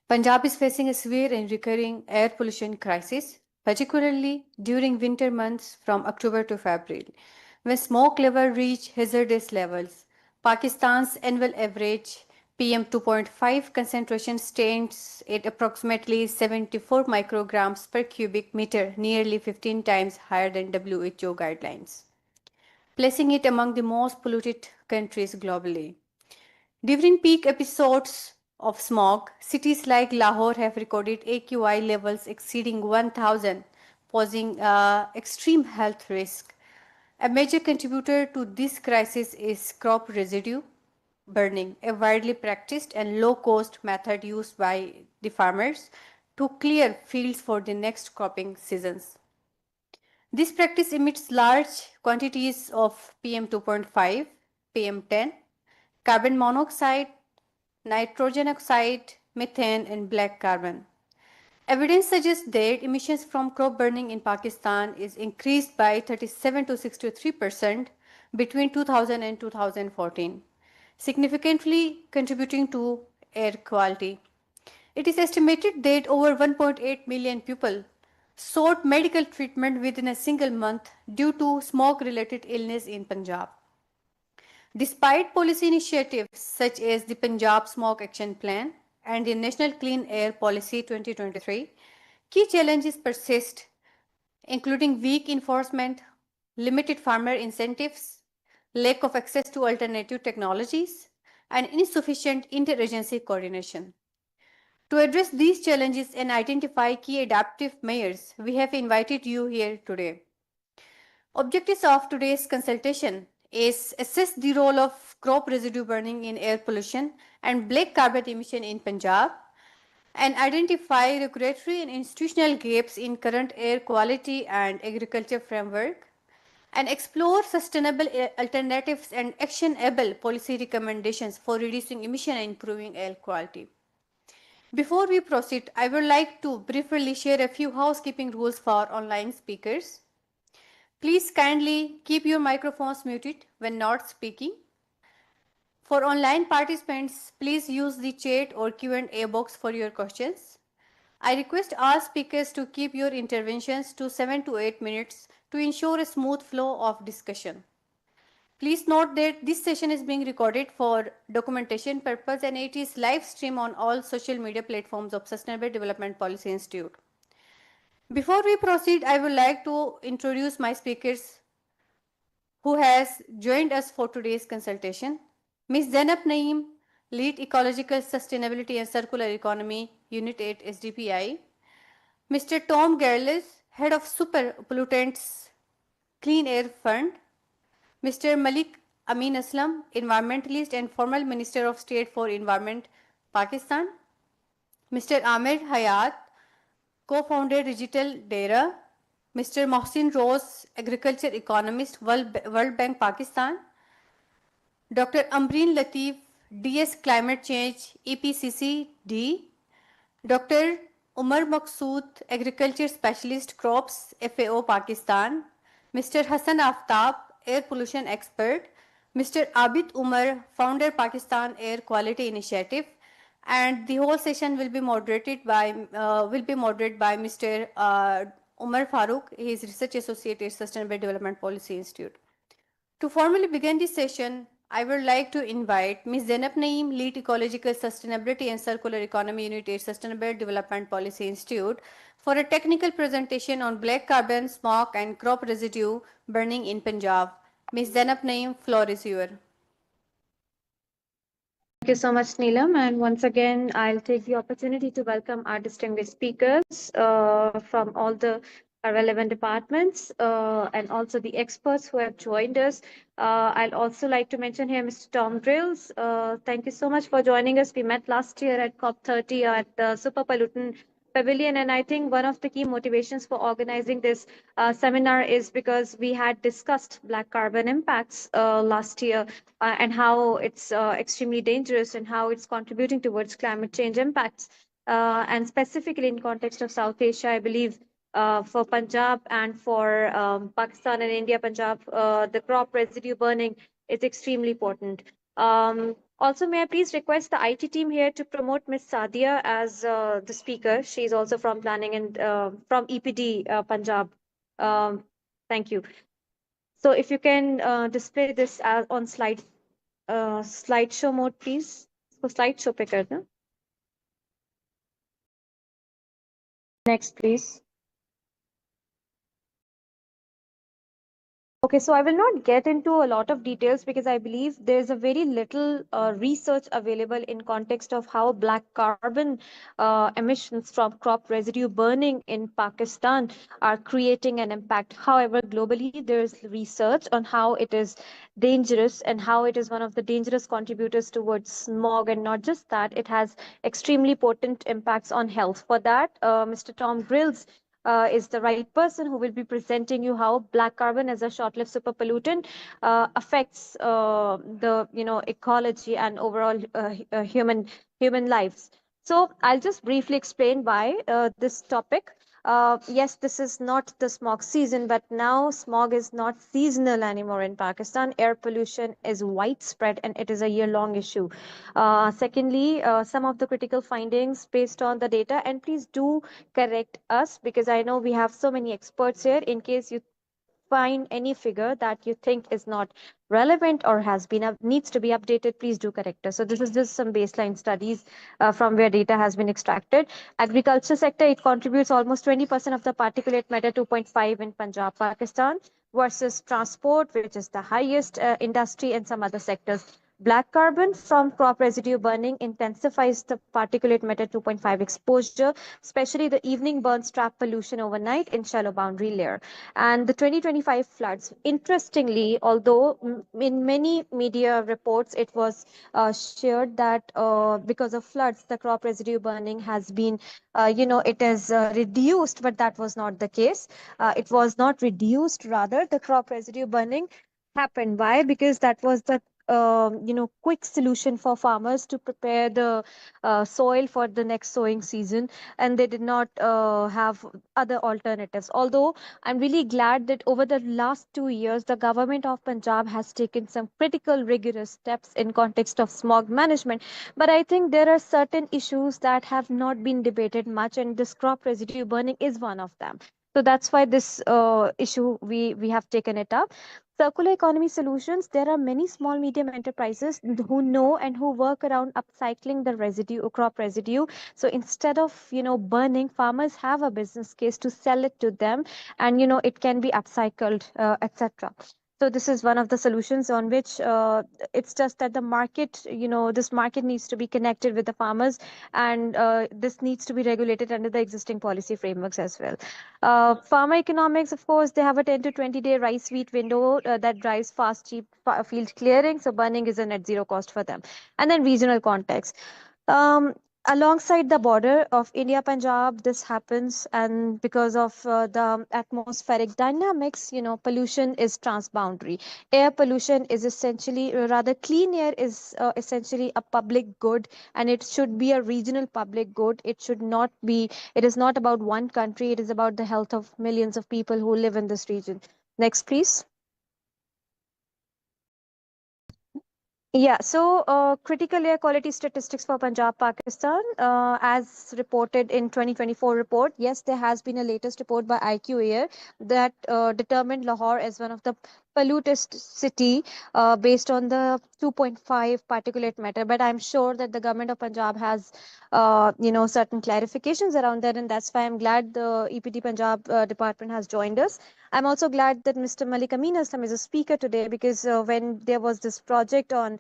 Punjab is facing a severe and recurring air pollution crisis, particularly during winter months from October to February, when smoke levels reach hazardous levels. Pakistan's annual average PM2.5 concentration stands at approximately 74 micrograms per cubic meter, nearly 15 times higher than WHO guidelines, placing it among the most polluted countries globally. During peak episodes of smog, cities like Lahore have recorded AQI levels exceeding 1000, posing extreme health risk. A major contributor to this crisis is crop residue burning, a widely practiced and low cost method used by the farmers to clear fields for the next cropping seasons. This practice emits large quantities of PM2.5, PM10, carbon monoxide, nitrogen oxide, methane, and black carbon. Evidence suggests that emissions from crop burning in Pakistan is increased by 37 to 63% between 2000 and 2014, significantly contributing to air quality. It is estimated that over 1.8 million people sought medical treatment within a single month due to smoke related illness in Punjab. Despite policy initiatives such as the Punjab Smoke Action Plan and the National Clean Air Policy 2023, key challenges persist, including weak enforcement, limited farmer incentives, lack of access to alternative technologies, and insufficient interagency coordination. To address these challenges and identify key adaptive measures, we have invited you here today. Objectives of today's consultation is assess the role of crop residue burning in air pollution and black carbon emission in Punjab, and identify regulatory and institutional gaps in current air quality and agriculture framework, and explore sustainable alternatives and actionable policy recommendations for reducing emission and improving air quality. Before we proceed, I would like to briefly share a few housekeeping rules for online speakers. Please kindly keep your microphones muted when not speaking. For online participants, please use the chat or Q&A box for your questions. I request all speakers to keep your interventions to 7 to 8 minutes to ensure a smooth flow of discussion. Please note that this session is being recorded for documentation purpose and it is live streamed on all social media platforms of Sustainable Development Policy Institute. Before we proceed, I would like to introduce my speakers who has joined us for today's consultation. Ms. Zainab Naeem, Lead Ecological Sustainability and Circular Economy, Unit 8 SDPI. Mr. Tom Gerles, Head of Super Pollutants Clean Air Fund. Mr. Malik Amin Aslam, Environmentalist and former Minister of State for Environment, Pakistan. Mr. Amir Hayat, Co-founder Digital Dera. Mr. Mohsin Rose, Agriculture Economist, World Bank, Pakistan. Dr. Amreen Latif, DS Climate Change, EPCCD. Dr. Umar Maqsood, Agriculture Specialist, Crops, FAO, Pakistan. Mr. Hassan Aftab, Air Pollution Expert. Mr. Abid Umar, Founder, Pakistan Air Quality Initiative. And the whole session will be moderated by Mr. Umar Farooq. He is Research Associate at Sustainable Development Policy Institute. To formally begin this session, I would like to invite Ms. Zainab Naeem, Lead Ecological Sustainability and Circular Economy Unit at Sustainable Development Policy Institute, for a technical presentation on black carbon, smoke, and crop residue burning in Punjab. Ms. Zainab Naeem, floor is yours. Thank you so much, Neelam. And once again, I'll take the opportunity to welcome our distinguished speakers from all the relevant departments and also the experts who have joined us. I'll also like to mention here Mr. Tom Drills. Thank you so much for joining us. We met last year at COP30 at the Super Pollutant Pavilion, and I think one of the key motivations for organizing this seminar is because we had discussed black carbon impacts last year and how it's extremely dangerous and how it's contributing towards climate change impacts. And specifically in context of South Asia, I believe for Punjab and for Pakistan and India, Punjab, the crop residue burning is extremely important. Also, may I please request the IT team here to promote Miss Sadia as the speaker. She is also from planning and from EPD Punjab. Um, thank you. So if you can display this on slideshow mode, please. So slideshow पे कर दें. Next, please. Okay, so I will not get into a lot of details because I believe there's a very little research available in context of how black carbon emissions from crop residue burning in Pakistan are creating an impact. However, globally, there's research on how it is dangerous and how it is one of the dangerous contributors towards smog. And not just that, it has extremely potent impacts on health. For that, Mr. Tom Grills is the right person who will be presenting you how black carbon as a short-lived super pollutant affects the ecology and overall human lives. So I'll just briefly explain why this topic. Yes, this is not the smog season, but now smog is not seasonal anymore in Pakistan. Air pollution is widespread and it is a year-long issue. Secondly, some of the critical findings based on the data, and please do correct us because I know we have so many experts here. In case you find any figure that you think is not relevant or has been needs to be updated, please do correct us. So this is just some baseline studies from where data has been extracted. Agriculture sector, it contributes almost 20% of the particulate matter 2.5 in Punjab, Pakistan, versus transport, which is the highest industry, and some other sectors. Black carbon from crop residue burning intensifies the particulate matter 2.5 exposure, especially the evening burns trap pollution overnight in shallow boundary layer. And the 2025 floods, interestingly, although in many media reports it was shared that because of floods, the crop residue burning has been, it is reduced, but that was not the case. It was not reduced, rather, the crop residue burning happened. Why? Because that was the quick solution for farmers to prepare the soil for the next sowing season, and they did not have other alternatives. Although I'm really glad that over the last 2 years, the government of Punjab has taken some critical, rigorous steps in context of smog management. But I think there are certain issues that have not been debated much, and this crop residue burning is one of them. So that's why this issue we have taken it up. Circular economy solutions, there are many small medium enterprises who know and who work around upcycling the residue, crop residue. So instead of burning, farmers have a business case to sell it to them, and it can be upcycled, etc. So this is one of the solutions on which it's just that the market, this market needs to be connected with the farmers, and this needs to be regulated under the existing policy frameworks as well. Farmer economics, of course, they have a 10 to 20-day rice wheat window that drives fast, cheap field clearing. So burning is a net zero cost for them. And then regional context. Um, Alongside the border of India, Punjab, this happens, and because of the atmospheric dynamics, pollution is transboundary. Air pollution is essentially, rather, clean air is essentially a public good, and it should be a regional public good. It should not be, it is not about one country, it is about the health of millions of people who live in this region. Next, please. Yeah, so critical air quality statistics for Punjab, Pakistan, as reported in 2024 report. Yes, there has been a latest report by IQ Air that determined Lahore as one of the pollutest city based on the 2.5 particulate matter. But I'm sure that the government of Punjab has, certain clarifications around that, and that's why I'm glad the EPD Punjab department has joined us. I'm also glad that Mr. Malik Amin Aslam is a speaker today because when there was this project on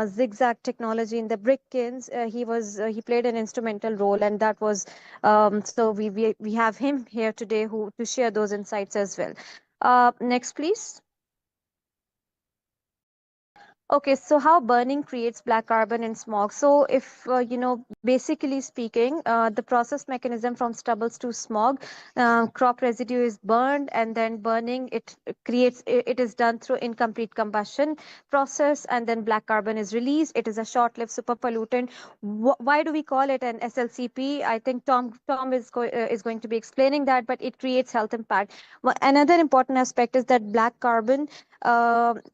zigzag technology in the brick kilns, he played an instrumental role, and that was so we have him here today who to share those insights as well. Next, please. Okay, so how burning creates black carbon and smog. So if, basically speaking, the process mechanism from stubbles to smog, crop residue is burned, and then burning, it is done through incomplete combustion process, and then black carbon is released. It is a short-lived super pollutant. Why do we call it an SLCP? I think Tom is going to be explaining that, but it creates health impact. Another important aspect is that black carbon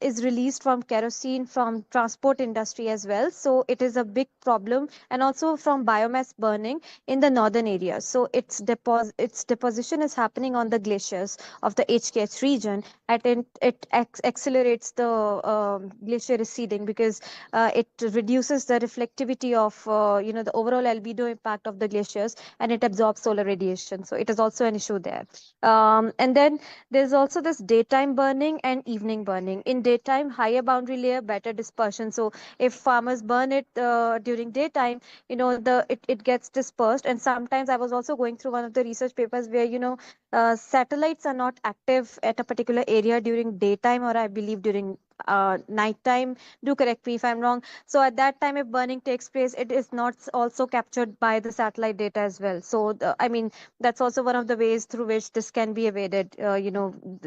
is released from kerosene from transport industry as well. So it is a big problem, and also from biomass burning in the northern areas. So its deposition is happening on the glaciers of the HKH region, and it accelerates the glacier receding, because it reduces the reflectivity of the overall albedo impact of the glaciers, and it absorbs solar radiation. So it is also an issue there. And then there's also this daytime burning and evening burning. In daytime, higher boundary layer, better dispersion. So if farmers burn it during daytime, it gets dispersed. And sometimes I was also going through one of the research papers where satellites are not active at a particular area during daytime, or I believe during nighttime. Do correct me if I'm wrong. So at that time, if burning takes place, it is not also captured by the satellite data as well. So I mean, that's also one of the ways through which this can be evaded.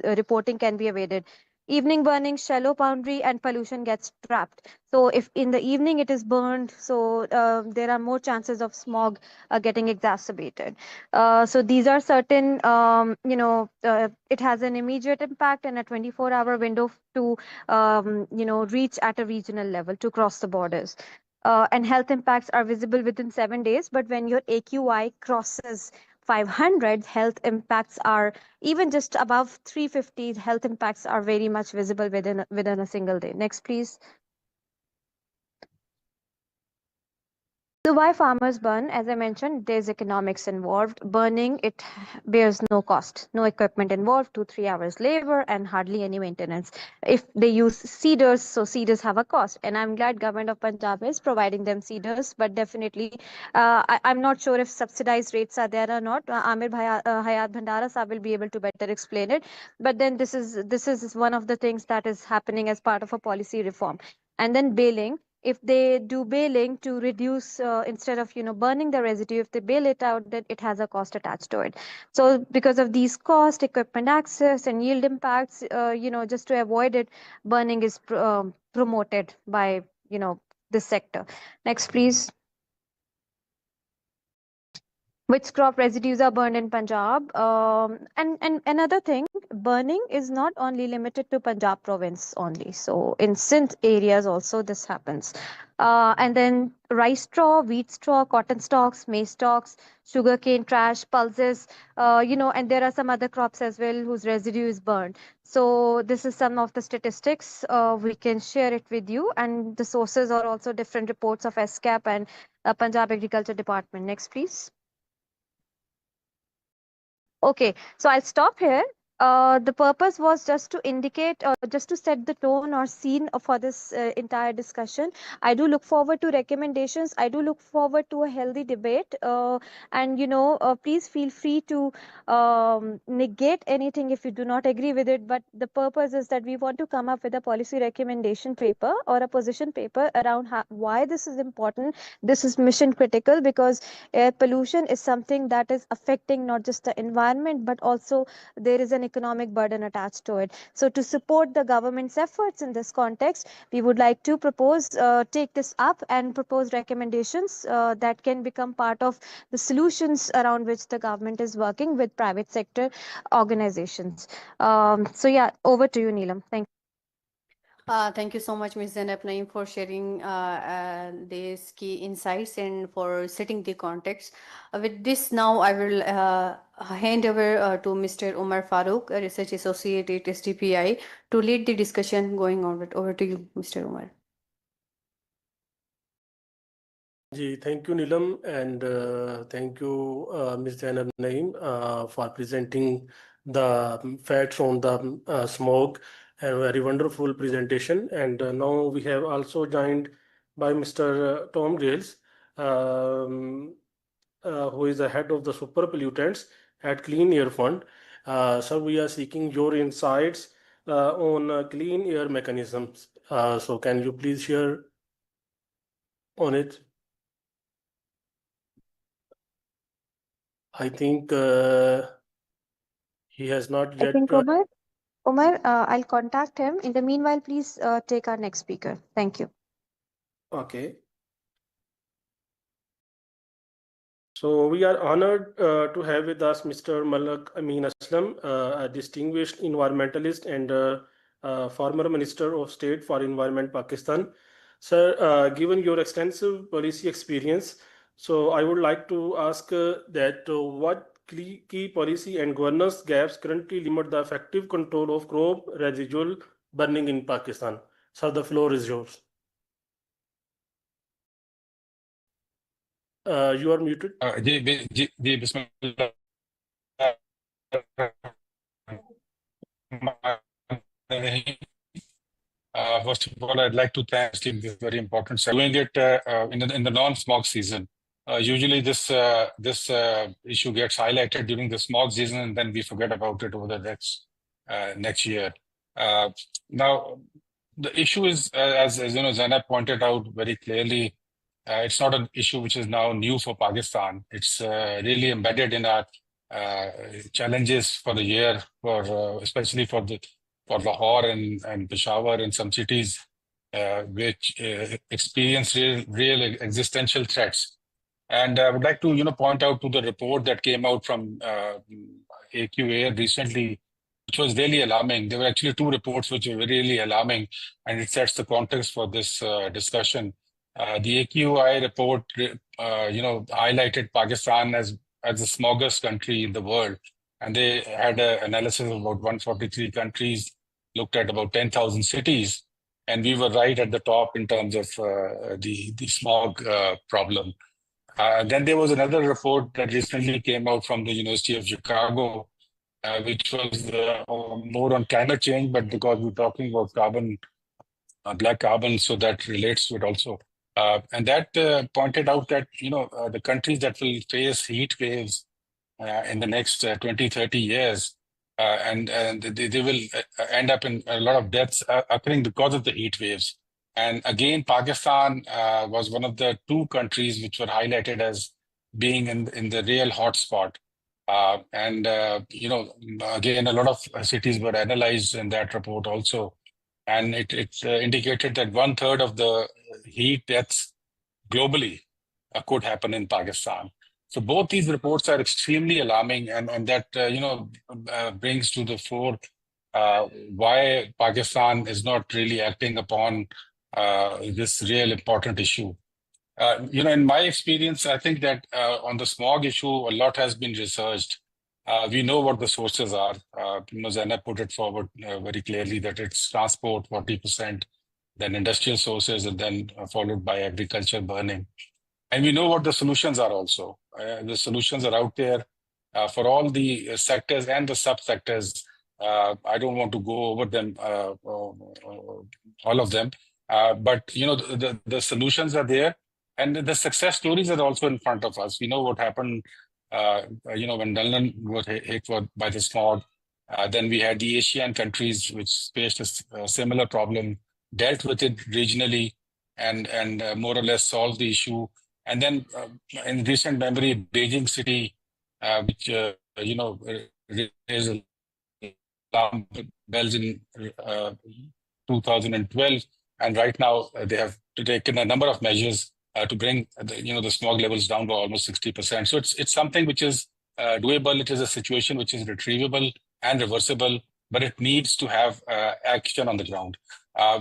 Reporting can be evaded. Evening burning, shallow boundary, and pollution gets trapped. So if in the evening it is burned, so there are more chances of smog getting exacerbated. So these are certain, it has an immediate impact and a 24-hour window to, reach at a regional level, to cross the borders. And health impacts are visible within 7 days, but when your AQI crosses 500, health impacts are even just above 350. Health impacts are very much visible within a single day. Next, please. So why farmers burn? As I mentioned, there's economics involved. Burning, it bears no cost, no equipment involved, 2-3 hours labor, and hardly any maintenance. If they use cedars, so cedars have a cost, and I'm glad government of Punjab is providing them cedars. But definitely, I'm not sure if subsidized rates are there or not. Amir Hayat Bhandara sir will be able to better explain it. But then this is one of the things that is happening as part of a policy reform. And then baling, if they do baling to reduce, instead of burning the residue, if they bale it out, then it has a cost attached to it. So because of these cost, equipment access, and yield impacts, just to avoid it, burning is promoted by this sector. Next, please. Which crop residues are burned in Punjab? And another thing, burning is not only limited to Punjab province only. So in Sindh areas also this happens. And then rice straw, wheat straw, cotton stalks, maize stalks, sugarcane trash, pulses, and there are some other crops as well whose residue is burned. So this is some of the statistics. We can share it with you, and the sources are also different reports of SCAP and Punjab Agriculture Department. Next, please. Okay, so I'll stop here. The purpose was just to indicate, just to set the tone or scene for this entire discussion. I do look forward to recommendations. I do look forward to a healthy debate. And, please feel free to negate anything if you do not agree with it. But the purpose is that we want to come up with a policy recommendation paper or a position paper around why this is important. This is mission critical, because air pollution is something that is affecting not just the environment, but also there is an economic burden attached to it. So to support the government's efforts in this context, we would like to take this up and propose recommendations that can become part of the solutions around which the government is working with private sector organizations. So yeah, over to you, Neelam. Thank you. Thank you so much, Ms. Zainab Naeem, for sharing these key insights and for setting the context. With this, now I will hand over to Mr. Umar Farooq, a research associate at SDPI, to lead the discussion going on. Over to you, Mr. Umar. Thank you, Neelam, and thank you, Ms. Zainab Naeem, for presenting the facts on the smog. A very wonderful presentation. And now we have also joined by Mr. Tom Gales, who is the head of the super pollutants at Clean Air Fund. So we are seeking your insights on clean air mechanisms. So can you please share on it? I think he has not I yet. think Umar, I'll contact him. In the meanwhile, please take our next speaker. Thank you. Okay. So we are honored to have with us Mr. Malak Amin Aslam, a distinguished environmentalist and former Minister of State for Environment, Pakistan. Sir, given your extensive policy experience, so I would like to ask that what key policy and governance gaps currently limit the effective control of crop residual burning in Pakistan? Sir, the floor is yours. You are muted. जी बिस्मिल्लाह first of all, I'd like to thank Steve. This very important. Doing it in the non-smog season. Usually, this issue gets highlighted during the smog season, and then we forget about it over the next year. Now, the issue is, as you know, Zainab pointed out very clearly, it's not an issue which is now new for Pakistan. It's really embedded in our challenges for the year, for especially for Lahore and Peshawar and some cities which experience real existential threats. And I would like to point out to the report that came out from AQA recently, which was really alarming. There were actually two reports which were really alarming, and it sets the context for this discussion. The AQI report, highlighted Pakistan as the smoggiest country in the world, and they had an analysis of about 143 countries, looked at about 10,000 cities, and we were right at the top in terms of the smog problem. Then there was another report that recently came out from the University of Chicago, which was more on climate change, but because we're talking about carbon, black carbon, so that relates to it also. And that pointed out that the countries that will face heat waves in the next 20, 30 years, and they will end up in a lot of deaths occurring because of the heat waves. And again, Pakistan was one of the two countries which were highlighted as being in the real hotspot. And again, a lot of cities were analyzed in that report also. And it indicated that 1/3 of the heat deaths globally could happen in Pakistan. So both these reports are extremely alarming, and that brings to the fore why Pakistan is not really acting upon this real important issue. In my experience, I think that on the smog issue, a lot has been researched. We know what the sources are. Zainab put it forward very clearly that it's transport 40%, then industrial sources, and then followed by agriculture burning. And we know what the solutions are also. The solutions are out there for all the sectors and the subsectors. I don't want to go over them, all of them, but the solutions are there, and the success stories are also in front of us. We know what happened, when London was hit by the smog. Then we had the Asian countries which faced a similar problem, dealt with it regionally, and more or less solved the issue. And then in recent memory, Beijing city, which raised alarm bells in 2012, and right now they have taken a number of measures to bring the smog levels down by almost 60%. So it's something which is doable. It is a situation which is retrievable and reversible, but it needs to have action on the ground.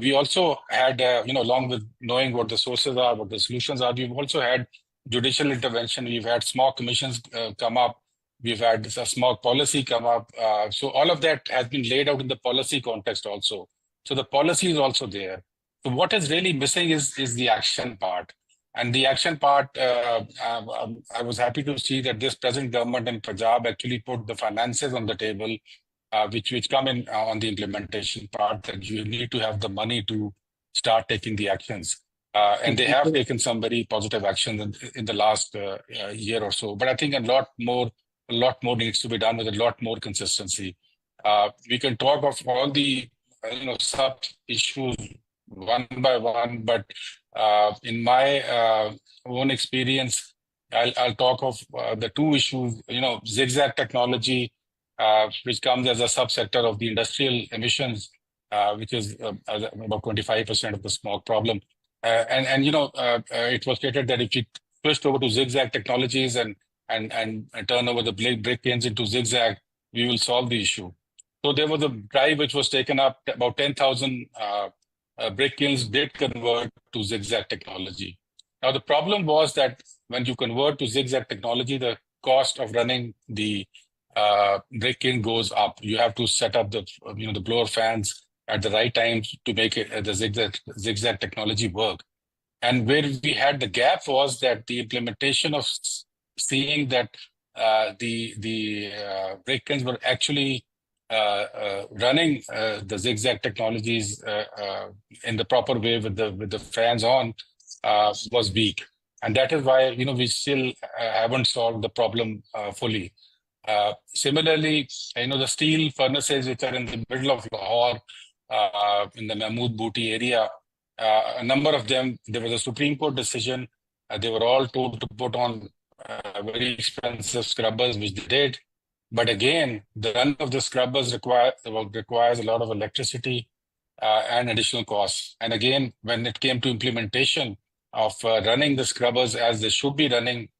We also had, along with knowing what the sources are, what the solutions are, we've also had judicial intervention. We've had smog commissions come up. We've had a smog policy come up. So all of that has been laid out in the policy context also. So the policy is also there. So what is really missing is the action part. And the action part, I was happy to see that this present government in Punjab actually put the finances on the table, which come in on the implementation part, that you need to have the money to start taking the actions. And they have taken some very positive actions in the last year or so. But I think a lot more needs to be done with a lot more consistency. We can talk of all the sub issues one by one, but in my own experience, I'll talk of the two issues. Zigzag technology, which comes as a subsector of the industrial emissions, which is about 25% of the smog problem. And it was stated that if you switched over to zigzag technologies and turn over the brick kilns into zigzag, we will solve the issue. So there was a drive which was taken up. About 10,000 brick kilns did convert to zigzag technology. Now the problem was that when you convert to zigzag technology, the cost of running the brick kiln goes up. You have to set up the the blower fans at the right time to make it the zigzag technology work. And where we had the gap was that the implementation of seeing that the brake kilns were actually running the zigzag technologies in the proper way with the fans on was weak, and that is why we still haven't solved the problem fully. Similarly, the steel furnaces which are in the middle of Lahore, in the Mahmood Booty area, a number of them, there was a Supreme Court decision. They were all told to put on very expensive scrubbers, which they did. But again, the run of the scrubbers requires a lot of electricity and additional costs. And again, when it came to implementation of running the scrubbers as they should be running,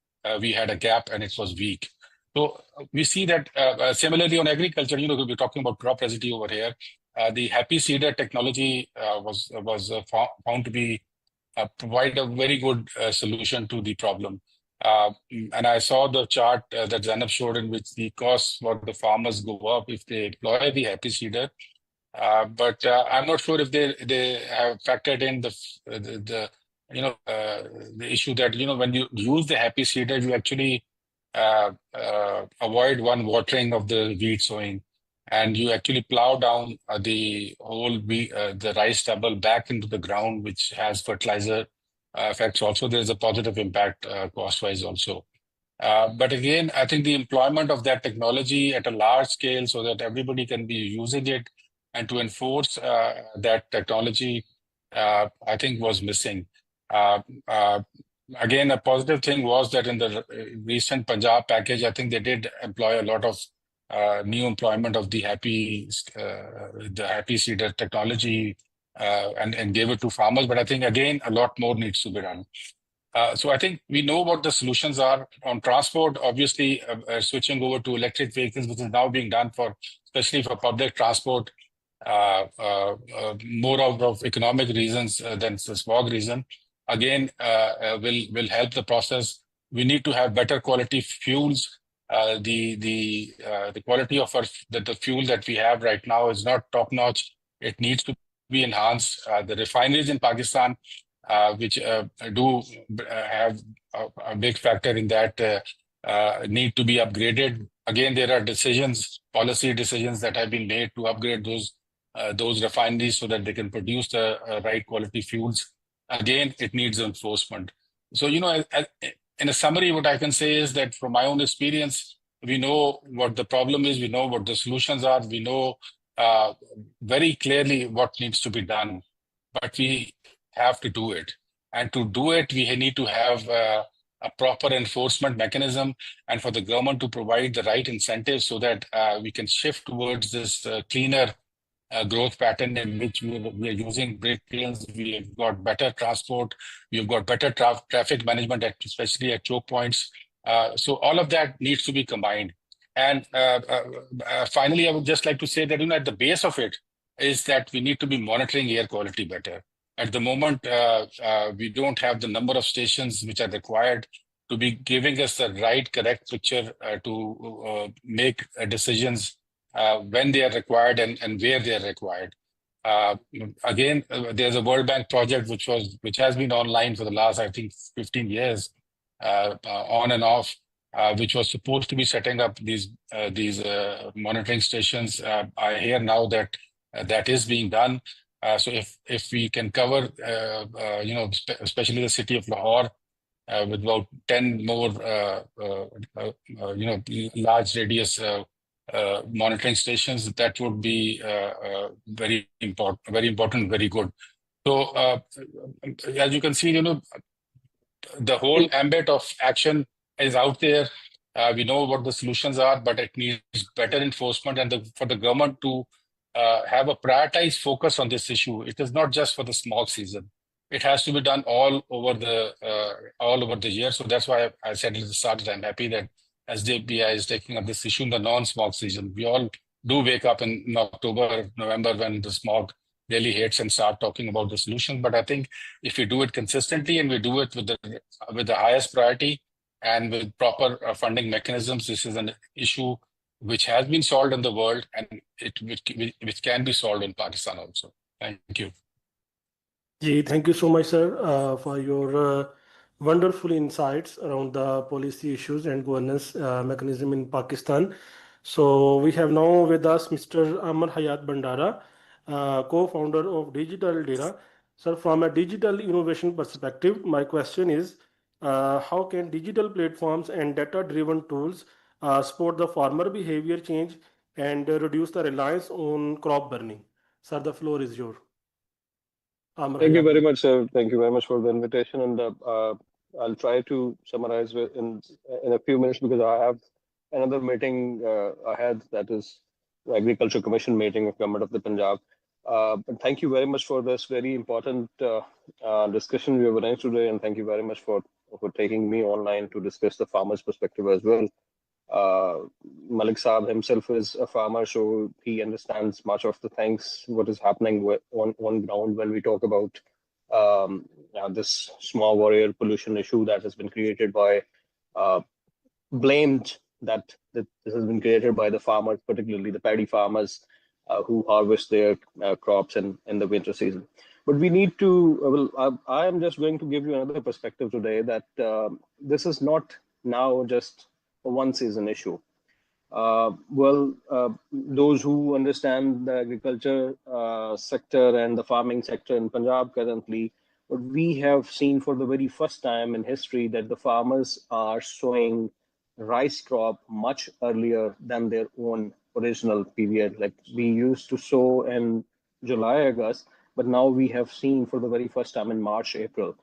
we had a gap and it was weak. So we see that similarly on agriculture, we're talking about crop residue over here. The happy seeder technology was found to be provide a very good solution to the problem. And I saw the chart that Zainab showed, in which the costs for the farmers go up if they employ the happy seeder. But I'm not sure if they have factored in the issue that when you use the happy seeder, you actually avoid one watering of the wheat sowing, and you actually plow down the whole the rice stubble back into the ground, which has fertilizer effects. Also, there's a positive impact cost-wise also. But again, I think the employment of that technology at a large scale so that everybody can be using it and to enforce that technology, I think was missing. Again, a positive thing was that in the recent Punjab package, I think they did employ a lot of new employment of the happy seeder technology and gave it to farmers. But I think, again, a lot more needs to be done. So I think we know what the solutions are on transport. Obviously, switching over to electric vehicles, which is now being done especially for public transport, more out of economic reasons than the smog reason. Again, will help the process. We need to have better quality fuels. The quality of the fuel that we have right now is not top notch. It needs to be enhanced. The refineries in Pakistan, which do have a big factor in that, need to be upgraded. Again, there are policy decisions that have been made to upgrade those refineries so that they can produce the right quality fuels. Again, it needs enforcement. So, in a summary, what I can say is that from my own experience, we know what the problem is, we know what the solutions are, we know very clearly what needs to be done, but we have to do it. And to do it, we need to have a proper enforcement mechanism, and for the government to provide the right incentives so that we can shift towards this cleaner growth pattern in which we are using brake kilns. We have got better transport, we have got better traffic management, especially at choke points. So all of that needs to be combined. And finally, I would just like to say that at the base of it is that we need to be monitoring air quality better. At the moment, we don't have the number of stations which are required to be giving us the right, correct picture to make decisions when they are required and where they are required. Again, there's a World Bank project which has been online for the last, I think, 15 years, on and off, which was supposed to be setting up these monitoring stations. I hear now that that is being done. So if we can cover, especially the city of Lahore, with about 10 more, large radius monitoring stations, that would be very important, very good. So as you can see, the whole ambit of action is out there. We know what the solutions are, but it needs better enforcement, and for the government to have a prioritized focus on this issue. It is not just for the smog season. It has to be done all over the year. So that's why I said at the start that I'm happy that SDPI is taking up this issue in the non-smog season. We all do wake up in October, November, when the smog really hits and start talking about the solution. But I think if we do it consistently and we do it with the highest priority and with proper funding mechanisms, this is an issue which has been solved in the world and which can be solved in Pakistan also. Thank you. Thank you so much, sir, for your wonderful insights around the policy issues and governance mechanism in Pakistan. So we have now with us Mr. Amar Hayat Bandara, co-founder of Digital Data. Sir, from a digital innovation perspective, my question is, how can digital platforms and data-driven tools support the farmer behavior change and reduce the reliance on crop burning? Sir, the floor is yours. Thank you very much, sir. Thank you very much for the invitation. And I'll try to summarize in a few minutes because I have another meeting ahead, that is the Agriculture Commission meeting of Government of the Punjab. But thank you very much for this very important discussion we have arranged today, and thank you very much for taking me online to discuss the farmer's perspective as well. Malik Saab himself is a farmer, so he understands much of the things, what is happening on ground when we talk about this smog or air pollution issue that has been created by, blamed that this has been created by the farmers, particularly the paddy farmers who harvest their crops in the winter season. But we need to, I am just going to give you another perspective today that this is not now just a one season issue. Those who understand the agriculture sector and the farming sector in Punjab currently, what we have seen for the very first time in history that the farmers are sowing rice crop much earlier than their own original period. Like we used to sow in July, August, but now we have seen for the very first time in March, April.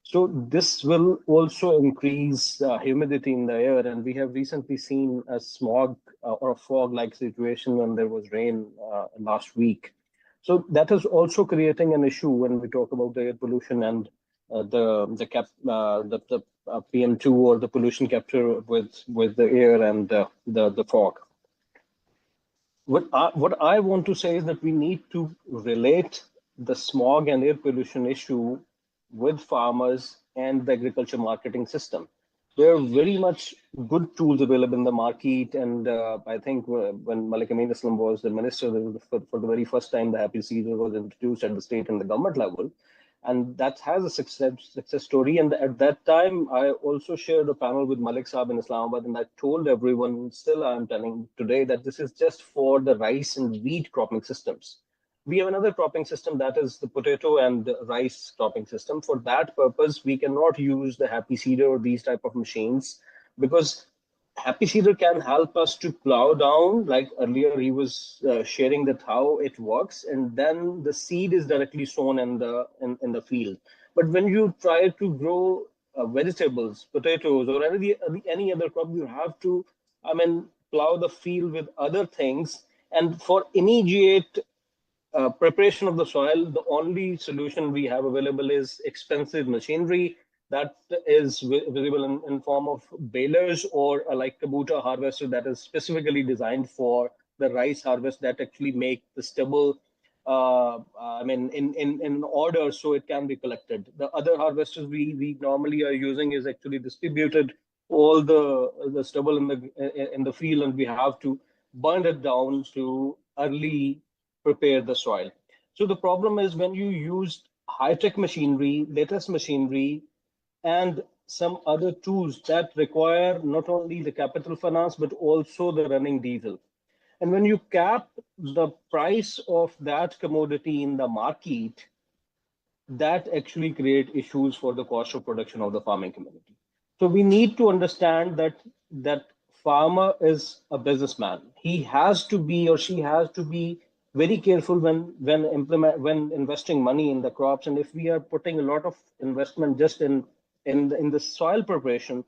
So this will also increase humidity in the air, and we have recently seen a smog or a fog-like situation when there was rain last week. So that is also creating an issue when we talk about the air pollution and the PM2 or the pollution capture with the air and the fog. What I want to say is that we need to relate the smog and air pollution issue with farmers and the agriculture marketing system. There are very much good tools available in the market, and I think when Malik Amin Islam was the minister, for the very first time, the Happy Season was introduced at the state and the government level, and that has a success story. And at that time, I also shared a panel with Malik Saab in Islamabad, and I told everyone, still I'm telling today, that this is just for the rice and wheat cropping systems. We have another cropping system, that is the potato and rice cropping system. For that purpose, we cannot use the Happy Seeder or these type of machines, because Happy Seeder can help us to plow down, like earlier he was sharing that how it works, and then the seed is directly sown in the field. But when you try to grow vegetables, potatoes, or any other crop, you have to, plow the field with other things. And for immediate preparation of the soil, the only solution we have available is expensive machinery that is visible in form of balers or like Kabuta harvester that is specifically designed for the rice harvest, that actually make the stubble in order so it can be collected. The other harvesters we normally are using is actually distributed all the stubble in the field, and we have to burn it down to early prepare the soil. So the problem is when you use high-tech machinery, latest machinery, and some other tools that require not only the capital finance, but also the running diesel. And when you cap the price of that commodity in the market, that actually create issues for the cost of production of the farming community. So we need to understand that farmer is a businessman. He has to be, or she has to be, very careful when investing money in the crops. And if we are putting a lot of investment just in the soil preparation,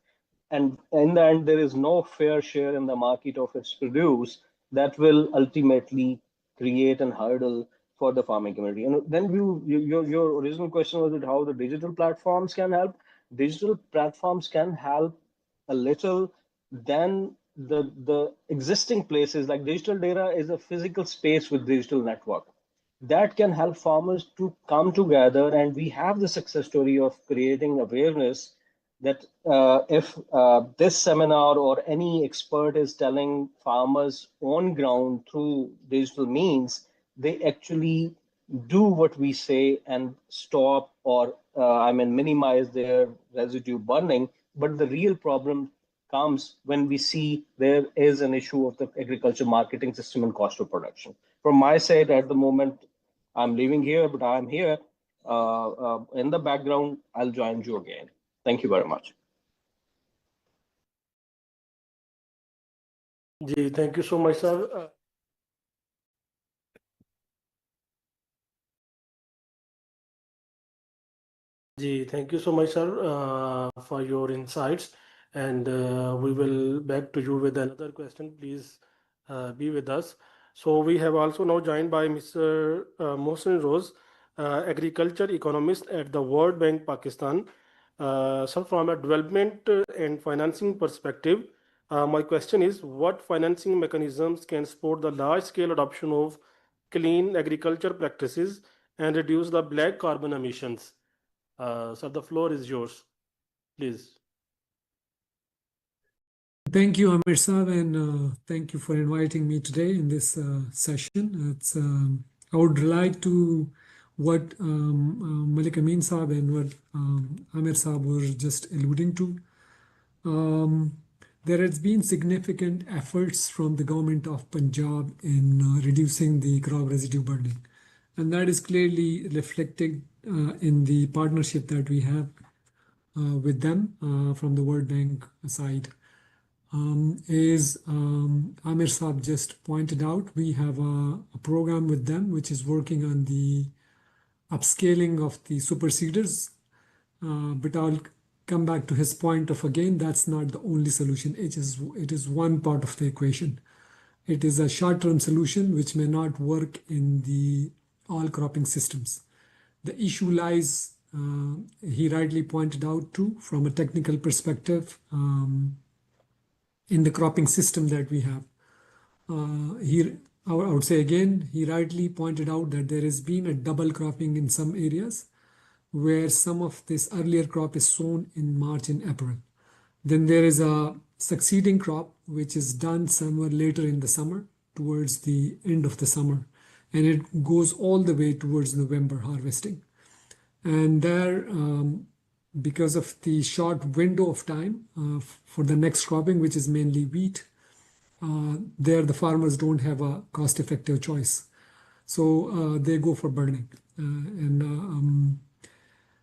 and in the end there is no fair share in the market of its produce, that will ultimately create an hurdle for the farming community. And then your original question was that how the digital platforms can help. Digital platforms can help a little. Then the existing places like Digital Data is a physical space with digital network that can help farmers to come together. And we have the success story of creating awareness that if this seminar or any expert is telling farmers on ground through digital means, they actually do what we say and stop or minimize their residue burning. But the real problem comes when we see there is an issue of the agriculture marketing system and cost of production. From my side at the moment, I'm leaving here, but I'm here in the background. I'll join you again. Thank you very much. Thank you so much, sir. Thank you so much, sir, for your insights. And we will back to you with another question. Please be with us. So we have also now joined by Mr. Mohsen Rose, agriculture economist at the World Bank, Pakistan. So from a development and financing perspective, my question is, what financing mechanisms can support the large-scale adoption of clean agriculture practices and reduce the black carbon emissions? Sir, the floor is yours, please. Thank you, Amir Saab, and thank you for inviting me today in this session. I would like to what Malik Amin Saab and what Amir Saab were just alluding to. There has been significant efforts from the government of Punjab in reducing the crop residue burning. And that is clearly reflected in the partnership that we have with them from the World Bank side. As Amir Saab just pointed out, we have a program with them which is working on the upscaling of the super seeders. But I'll come back to his point of, again, that's not the only solution. It is one part of the equation. It is a short-term solution which may not work in the all cropping systems. The issue lies, he rightly pointed out too, from a technical perspective, in the cropping system that we have. I would say again, he rightly pointed out that there has been a double cropping in some areas where some of this earlier crop is sown in March and April. Then there is a succeeding crop which is done somewhere later in the summer, towards the end of the summer, and it goes all the way towards November harvesting. And there, because of the short window of time for the next cropping, which is mainly wheat, there the farmers don't have a cost-effective choice. So they go for burning.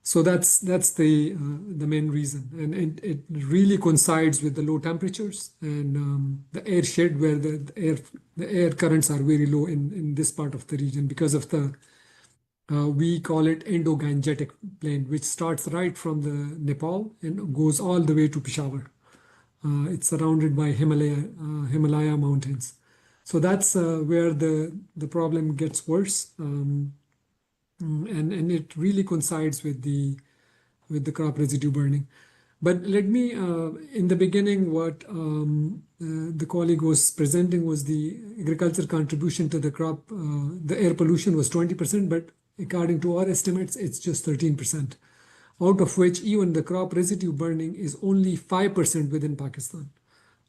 So that's the main reason, and it really coincides with the low temperatures and the air shed, where the air currents are very low in this part of the region because of the we call it Indo-Gangetic plain, which starts right from the Nepal and goes all the way to Peshawar. It's surrounded by Himalaya mountains, so that's where the problem gets worse. And it really coincides with the crop residue burning. But let me, in the beginning, what the colleague was presenting was the agriculture contribution to the crop. The air pollution was 20%, but according to our estimates, it's just 13%, out of which even the crop residue burning is only 5% within Pakistan.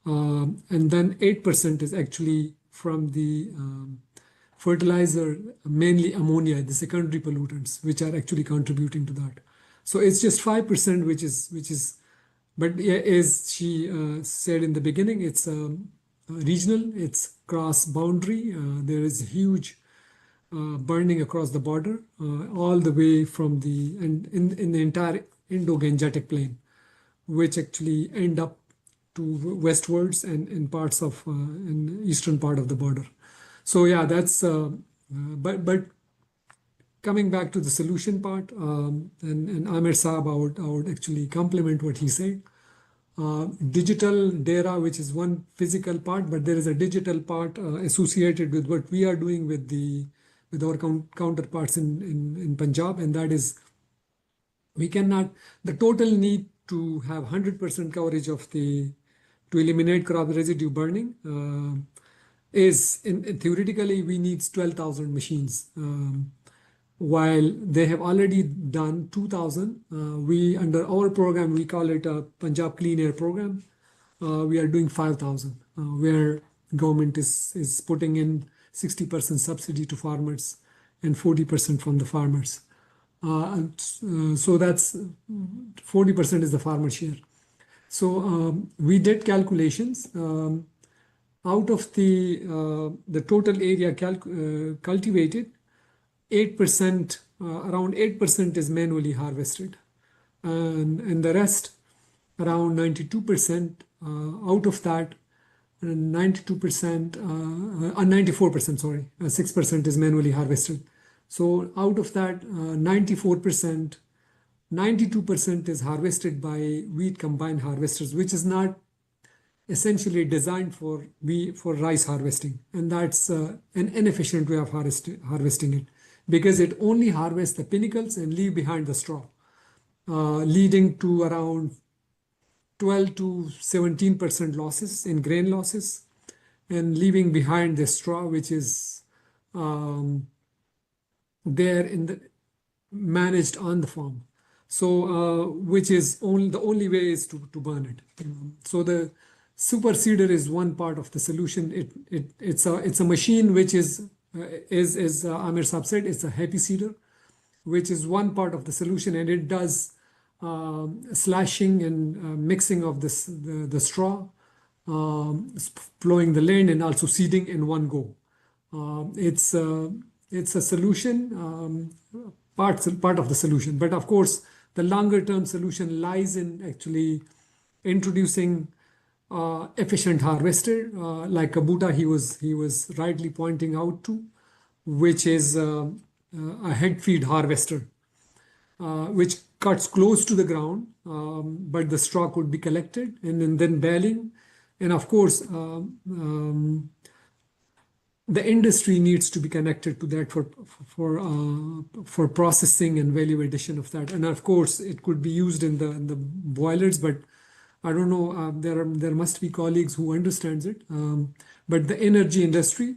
And then 8% is actually from the fertilizer, mainly ammonia, the secondary pollutants, which are actually contributing to that. So it's just 5%, which is, but as she said in the beginning, it's regional, it's cross boundary. There is huge burning across the border, all the way from in the entire Indo-Gangetic plain, which actually end up to westwards and in parts of in eastern part of the border. So yeah, that's but coming back to the solution part, and Amir Saab, I would actually complement what he said. Digital data, which is one physical part, but there is a digital part associated with what we are doing with our counterparts in Punjab, and that is we cannot, the total need to have 100% coverage of the to eliminate crop residue burning is theoretically we need 12,000 machines. While they have already done 2,000, we under our program we call it a Punjab Clean Air Program. We are doing 5,000, where government is putting in 60% subsidy to farmers and 40% from the farmers. So that's 40% is the farmer share. So we did calculations. Out of the total area cultivated, 8%, around 8% is manually harvested, and the rest, around 92%, out of that, 92%, 94%, sorry, 6% is manually harvested. So out of that, 94%, 92% is harvested by wheat combined harvesters, which is not essentially designed for rice harvesting, and that's an inefficient way of harvesting it, because it only harvests the pinnacles and leave behind the straw, leading to around 12 to 17% losses in grain losses, and leaving behind the straw, which is there managed on the farm. So which is the only way is to burn it. So the super seeder is one part of the solution. It's a machine which is Amir Saab said, it's a happy seeder, which is one part of the solution, and it does slashing and mixing of the straw, plowing the land, and also seeding in one go. It's a solution, part of the solution. But of course, the longer term solution lies in actually introducing efficient harvester, like Kabuta he was rightly pointing out to, which is a head feed harvester, which cuts close to the ground, but the straw could be collected and then baling. And of course, the industry needs to be connected to that for processing and value addition of that. And of course, it could be used in the boilers, but I don't know. There must be colleagues who understands it. But the energy industry,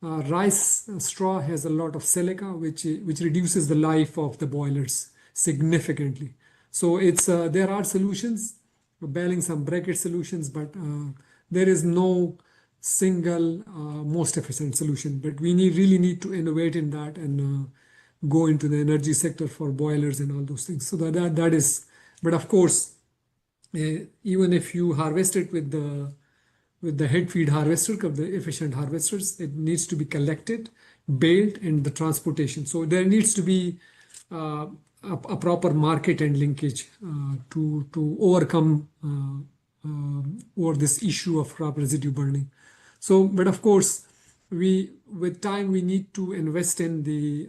rice straw has a lot of silica, which reduces the life of the boilers significantly. So there are solutions, baling some bracket solutions, but there is no single most efficient solution. But we really need to innovate in that and go into the energy sector for boilers and all those things. So that is. But of course, even if you harvest it with the head feed harvester, the efficient harvesters, it needs to be collected, baled, and the transportation. So there needs to be a proper market and linkage to overcome over this issue of crop residue burning. So, but of course, with time we need to invest in the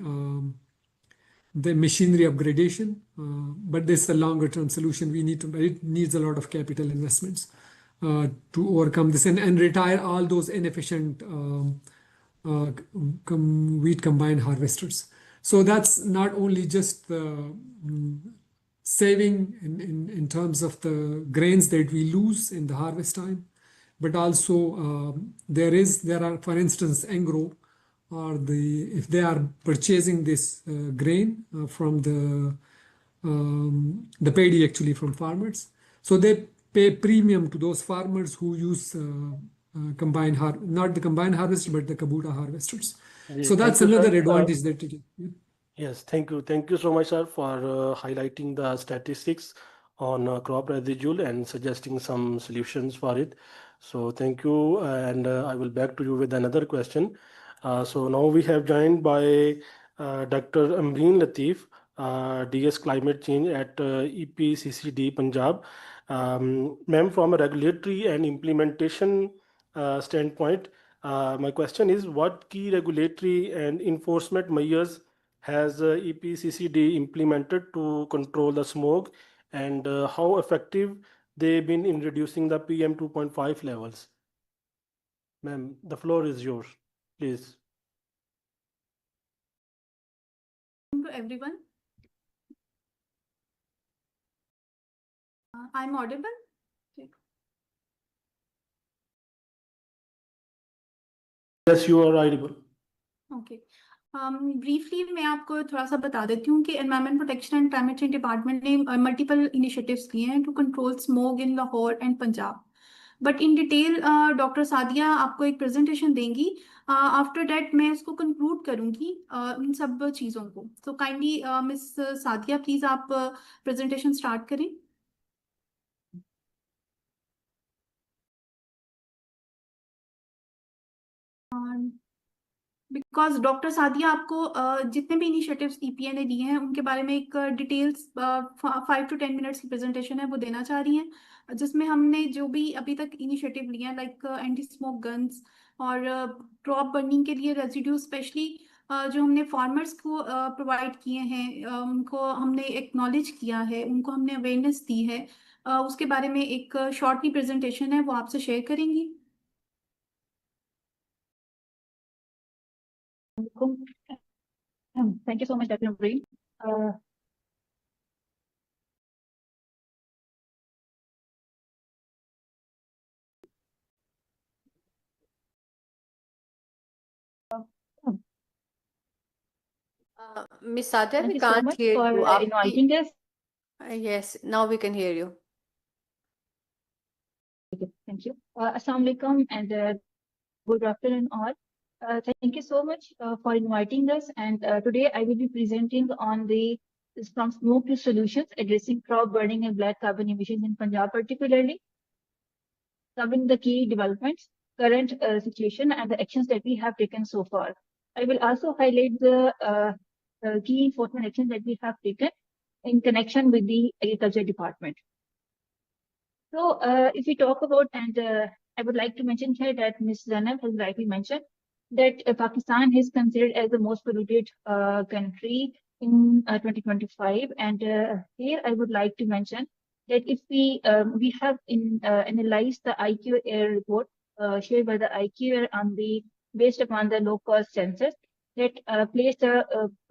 machinery upgradation, but this is a longer term solution. It needs a lot of capital investments to overcome this and retire all those inefficient wheat combined harvesters. So that's not only just the saving in terms of the grains that we lose in the harvest time, but also there are, for instance, Engro, or if they are purchasing this grain from the paddy actually from farmers, so they pay premium to those farmers who use not the combined harvester but the Kabuta harvesters. So that's another advantage that you get. Yes, thank you. Thank you so much, sir, for highlighting the statistics on crop residue and suggesting some solutions for it. So thank you, and I will back to you with another question. So now we have joined by Dr. Amreen Latif, DS Climate Change at EPCCD Punjab. Ma'am, from a regulatory and implementation standpoint, my question is, what key regulatory and enforcement measures has EPCCD implemented to control the smog, and how effective they've been in reducing the PM 2.5 levels? Ma'am, the floor is yours, please. To everyone. I'm audible? Yes, you are audible. Okay briefly मैं आपको थोड़ा सा बता देती हूँ कि environment protection and climate change department ने multiple initiatives लिए हैं to control smog in Lahore and Punjab but in detail doctor Sadia आपको एक प्रेजेंटेशन देंगी आफ्टर दैट मैं उसको कंक्लूड करूंगी इन सब चीज़ों को तो काइंडली मिस सादिया प्लीज़ आप प्रेजेंटेशन स्टार्ट करें बिकॉज डॉक्टर सादिया आपको जितने भी इनिशिएटिव्स ईपीए ने दिए हैं उनके बारे में एक डिटेल्स 5 to 10 मिनट्स की प्रेजेंटेशन है वो देना चाह रही हैं जिसमें हमने जो भी अभी तक इनिशिएटिव लिए हैं लाइक एंटी स्मोक गन्स और क्रॉप बर्निंग के लिए रेजिड्यू स्पेशली जो हमने फार्मर्स को प्रोवाइड किए हैं उनको हमने एक्नॉलेज किया है उनको हमने अवेयरनेस दी है उसके बारे में एक शॉर्टली प्रेजेंटेशन है वो आपसे शेयर करेंगी Thank you so much, Dr. Breen. Miss Sadia, Thank we you so can't much hear for you. inviting us. Yes, now we can hear you. Okay, thank you. Assalamu alaikum and good afternoon all. Thank you so much for inviting us. And today I will be presenting on the from smoke to solutions addressing crop burning and black carbon emissions in Punjab, particularly covering the key developments, current situation, and the actions that we have taken so far. I will also highlight the key enforcement actions that we have taken in connection with the Agriculture Department. So if we talk about, and I would like to mention here that Ms. Zainab has rightly mentioned that Pakistan is considered as the most polluted country in 2025. And here I would like to mention that if we have analyzed the IQ Air report shared by the IQ Air on the based upon the low cost census that placed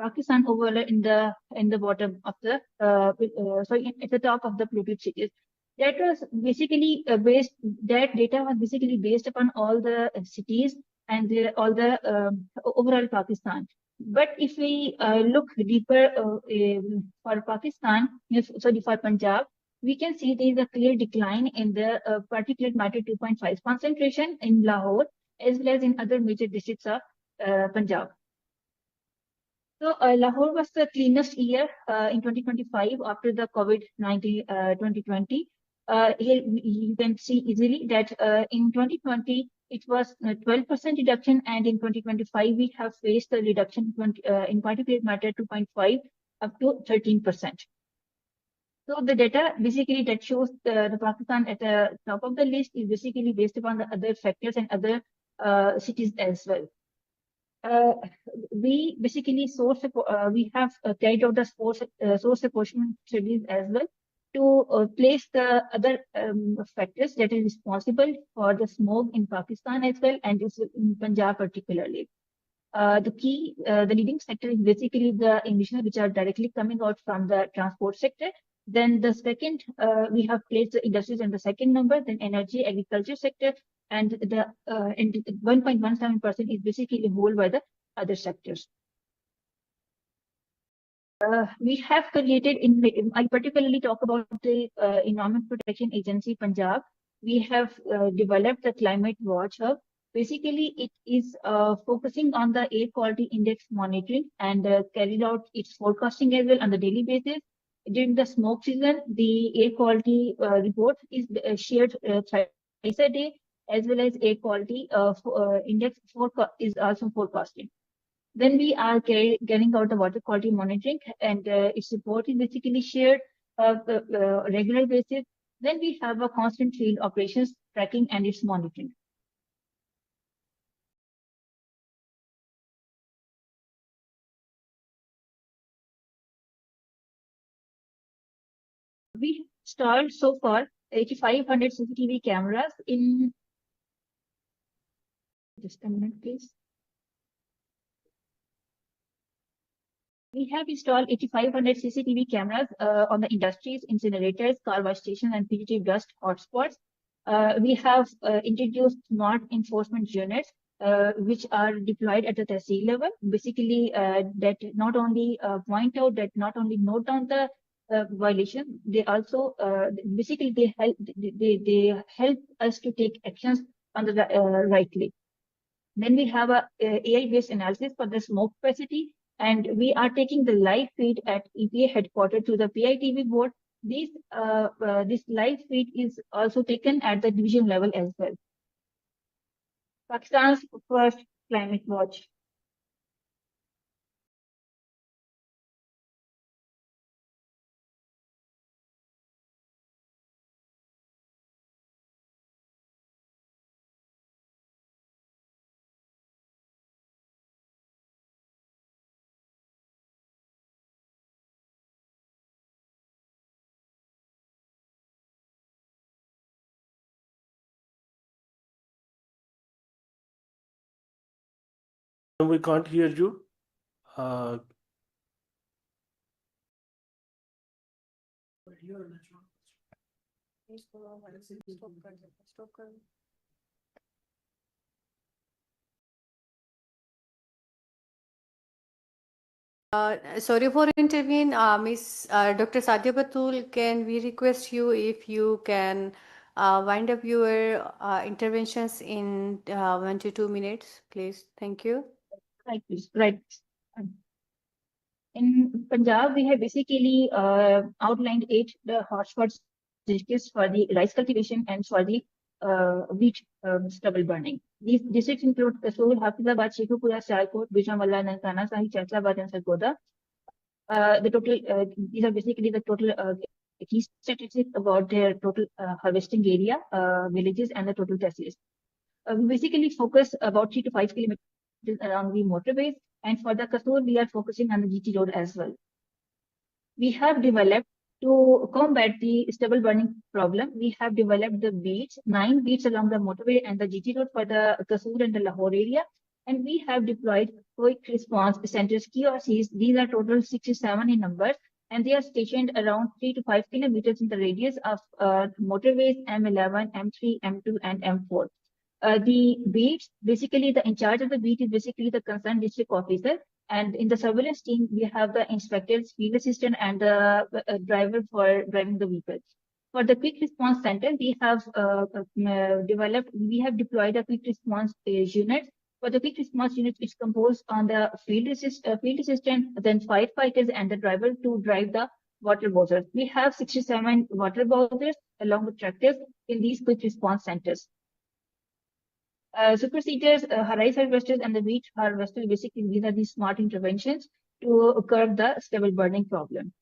Pakistan overall in the bottom of the at the top of the polluted cities. That was basically that data was basically based upon all the cities and all the overall Pakistan. But if we look deeper for Pakistan, for Punjab, we can see there is a clear decline in the particulate matter 2.5 concentration in Lahore as well as in other major districts of Punjab. So Lahore was the cleanest year in 2025 after the COVID-19 2020. Here you can see easily that in 2020 it was 12% reduction, and in 2025 we have faced a reduction in particulate matter 2.5 up to 13%. So the data basically that shows the Pakistan at the top of the list is basically based upon the other factors and other cities as well. We basically we have carried out the source apportionment studies as well to place the other factors that is responsible for the smoke in Pakistan as well, and in Punjab particularly. The leading sector is basically the emissions which are directly coming out from the transport sector. Then the second, we have placed the industries in the second number, then energy, agriculture sector, and the 1.17% is basically held by the other sectors. We have created, I particularly talk about the Environment Protection Agency Punjab. We have developed the Climate Watch Hub. Basically, it is focusing on the air quality index monitoring and carried out its forecasting as well on the daily basis. During the smoke season, the air quality report is shared twice a day, as well as air quality index is also forecasted. Then we are carrying out the water quality monitoring, and its report is basically shared regular basis. Then we have a constant field operations tracking and its monitoring. We installed so far 8,500 CCTV cameras in. Just a minute, please. We have installed 8,500 CCTV cameras on the industries, incinerators, car wash stations, and fugitive dust hotspots. We have introduced smart enforcement units which are deployed at the tehsil level. Basically, that not only point out, that not only note down the violation, they also basically they help us to take actions on the rightly. Then we have a AI-based analysis for the smoke capacity, and we are taking the live feed at EPA headquarters to the PITV board. This live feed is also taken at the division level as well. Pakistan's first climate watch. We can't hear you. Sorry for intervene, Miss Dr. Sadia Batul. Can we request you if you can wind up your interventions in 1 to 2 minutes, please? Thank you. Right, please. Right. In Punjab, we have basically outlined 8 the hotspot districts for the rice cultivation and for the wheat stubble burning. These districts include Kasur, Hafizabad, Shekhupura, Sialkot, Bijamalla, Nankana, Sahi, Chaitlabad, and Sargodha. These are basically the total key statistics about their total harvesting area, villages, and the total tehsils. We basically focus about 3 to 5 kilometers around the motorways, and for the Kasur, we are focusing on the GT road as well. We have developed, to combat the stubble burning problem, we have developed the beats, 9 beats along the motorway and the GT road for the Kasur and the Lahore area. And we have deployed quick response centers, QRCs. These are total 67 in numbers, and they are stationed around 3 to 5 kilometers in the radius of motorways M11, M3, M2, and M4. The beats, basically the in charge of the beat is basically the concerned district officer. And in the surveillance team, we have the inspectors, field assistant, and the driver for driving the vehicles. For the quick response center, we have deployed a quick response unit. For the quick response unit, it's composed on the field assistant, then firefighters, and the driver to drive the water bowsers. We have 67 water bowsers along with tractors in these quick response centers. Superseders, rice harvesters, and the wheat harvesters, basically these are the smart interventions to curb the stubble burning problem.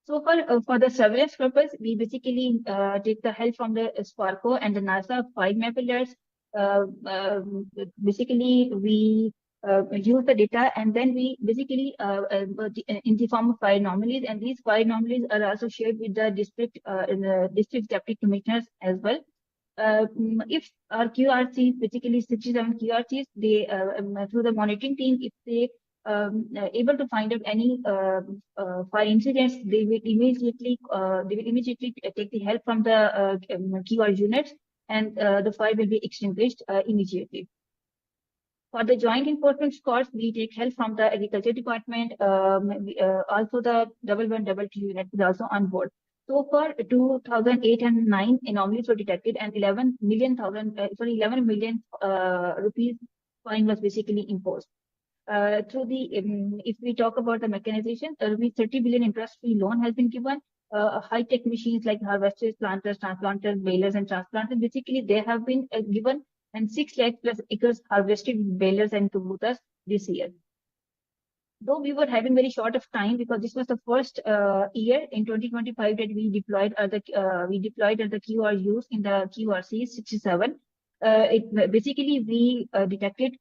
So for the surveillance purpose, we basically take the help from the SPARCO and the NASA 5 map alerts. Basically, we use the data, and then we basically in the form of fire anomalies, and these fire anomalies are also shared with the district deputy commissioners as well. If our QRCs, basically 67 QRCs, they through the monitoring team, if they able to find out any fire incidents, they will immediately take the help from the QR units, and the fire will be extinguished immediately. For the joint enforcement squads, we take help from the agriculture department. Also the 1122 unit is also on board. So far, 2008 and 9 anomalies were detected, and 11 million rupees fine was basically imposed. Through the, if we talk about the mechanization, 30 billion interest-free loan has been given. High-tech machines like harvesters, planters, transplanters, balers, and transplanters, basically they have been given, and 6 lakh plus acres harvested with balers and kubutas this year. Though we were having very short of time, because this was the first year in 2025 that we deployed the QRUs in the QRC 67. Basically we detected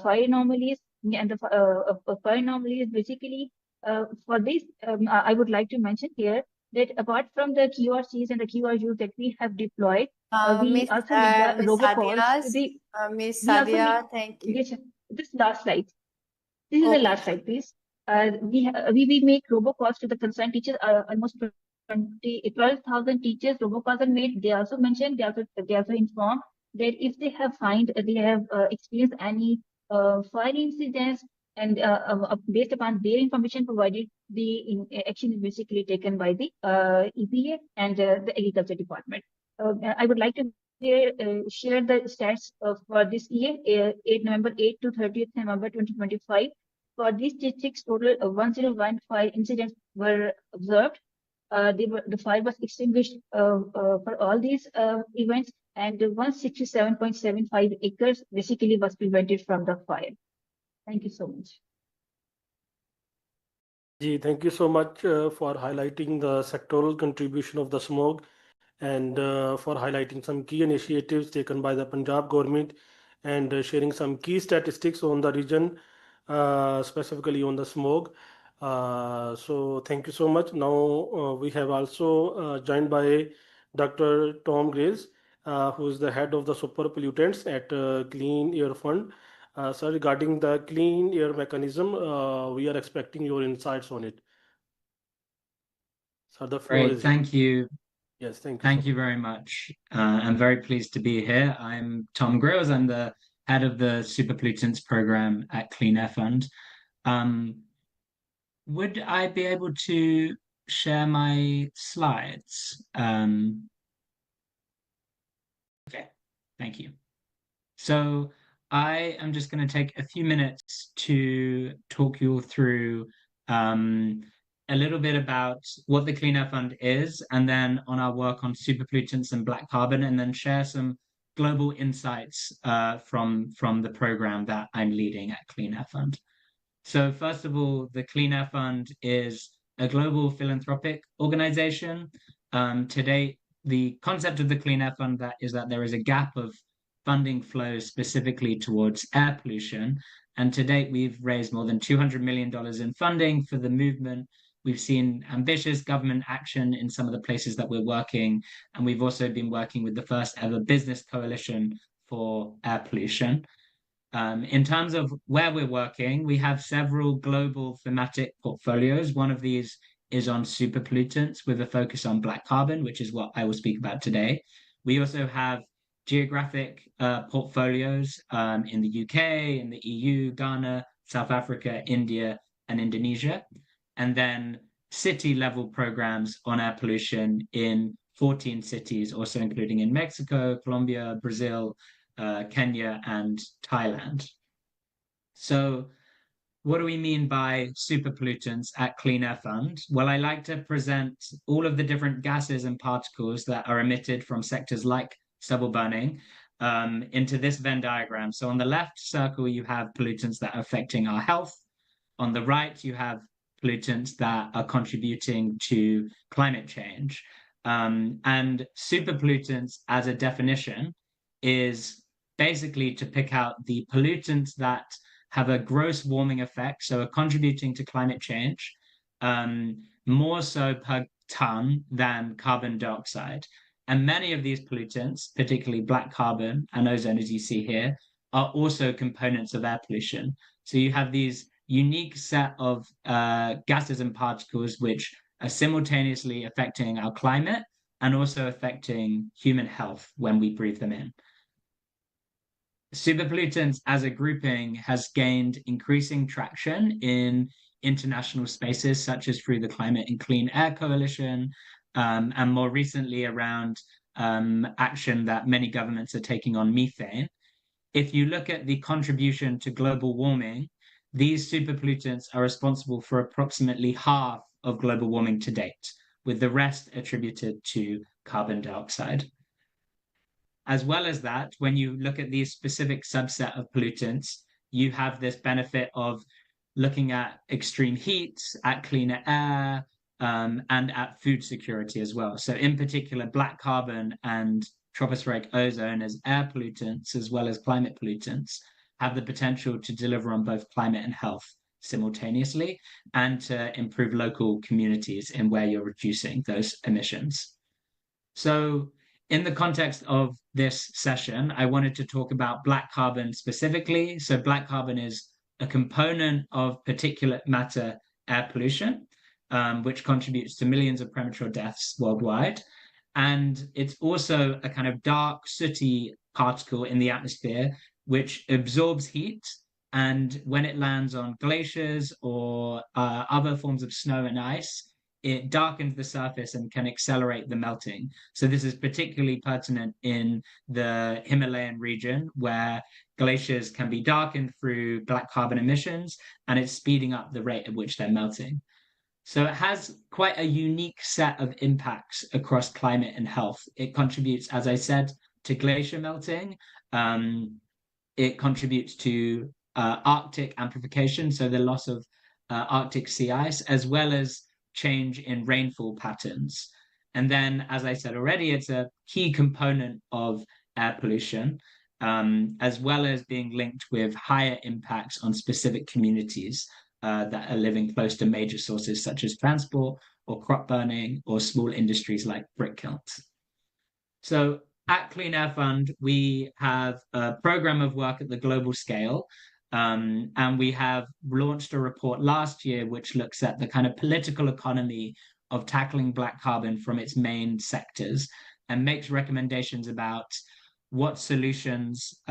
fire anomalies, and the fire anomalies basically for this I would like to mention here that apart from the QRCs and the QRUs that we have deployed, we Miss also make the Miss robocalls to the Miss we also Sadia, make thank you. yes, this last slide. This is the Okay. last slide, please. We make robocalls to the concerned teachers. Almost 12,000 teachers robocalls are made. They also mentioned, they also inform that if they have experienced any fire incidents, and based upon their information provided, the action is basically taken by the EPA and the Agriculture Department. I would like to share the stats for this year, 8 to 30th November 2025. For these statistics, total 101 fire incidents were observed. The fire was extinguished for all these events, and 167.75 acres basically was prevented from the fire. Thank you so much. Thank you so much for highlighting the sectoral contribution of the smog and for highlighting some key initiatives taken by the Punjab government and sharing some key statistics on the region, specifically on the smog. So thank you so much. Now we have also joined by Dr. Tom Grace, who is the head of the super pollutants at Clean Air Fund. Sir, regarding the clean air mechanism, we are expecting your insights on it. Sir, the floor Great, is thank you. Yes, thank you. Thank you very much. I'm very pleased to be here. I'm Tom Grills. I'm the head of the Super Pollutants program at Clean Air Fund. Would I be able to share my slides? Okay, thank you. So I am just going to take a few minutes to talk you all through a little bit about what the Clean Air Fund is, and then on our work on super pollutants and black carbon, and then share some global insights from the program that I'm leading at Clean Air Fund. So first of all, the Clean Air Fund is a global philanthropic organization. To date, the concept of the Clean Air Fund is that there is a gap of funding flows specifically towards air pollution. And to date, we've raised more than $200 million in funding for the movement. We've seen ambitious government action in some of the places that we're working. And we've also been working with the first ever business coalition for air pollution. In terms of where we're working, we have several global thematic portfolios. One of these is on super pollutants with a focus on black carbon, which is what I will speak about today. We also have geographic portfolios in the UK, in the EU, Ghana, South Africa, India, and Indonesia. And then city level programs on air pollution in 14 cities, also including in Mexico, Colombia, Brazil, Kenya, and Thailand. So what do we mean by super pollutants at Clean Air Fund? Well, I like to present all of the different gases and particles that are emitted from sectors like stubble burning into this Venn diagram. So on the left circle, you have pollutants that are affecting our health. On the right, you have pollutants that are contributing to climate change. And super pollutants, as a definition, is basically to pick out the pollutants that have a gross warming effect, so are contributing to climate change, more so per ton than carbon dioxide. And many of these pollutants, particularly black carbon and ozone, as you see here, are also components of air pollution. So you have these unique set of gases and particles which are simultaneously affecting our climate and also affecting human health when we breathe them in. Super pollutants as a grouping has gained increasing traction in international spaces, such as through the Climate and Clean Air Coalition, and more recently around action that many governments are taking on methane. If you look at the contribution to global warming, these super pollutants are responsible for approximately half of global warming to date, with the rest attributed to carbon dioxide. As well as that, when you look at these specific subset of pollutants, you have this benefit of looking at extreme heat, at cleaner air, and at food security as well. So in particular, black carbon and tropospheric ozone as air pollutants, as well as climate pollutants, have the potential to deliver on both climate and health simultaneously, and to improve local communities in where you're reducing those emissions. So in the context of this session, I wanted to talk about black carbon specifically. So black carbon is a component of particulate matter air pollution, which contributes to millions of premature deaths worldwide. And it's also a kind of dark, sooty particle in the atmosphere, which absorbs heat. And when it lands on glaciers or other forms of snow and ice, it darkens the surface and can accelerate the melting. So this is particularly pertinent in the Himalayan region, where glaciers can be darkened through black carbon emissions, and it's speeding up the rate at which they're melting. So it has quite a unique set of impacts across climate and health. It contributes, as I said, to glacier melting. It contributes to Arctic amplification, so the loss of Arctic sea ice, as well as change in rainfall patterns. And then, as I said already, it's a key component of air pollution, as well as being linked with higher impacts on specific communities that are living close to major sources such as transport or crop burning or small industries like brick kilns. So at Clean Air Fund, we have a program of work at the global scale. And we have launched a report last year which looks at the kind of political economy of tackling black carbon from its main sectors and makes recommendations about what solutions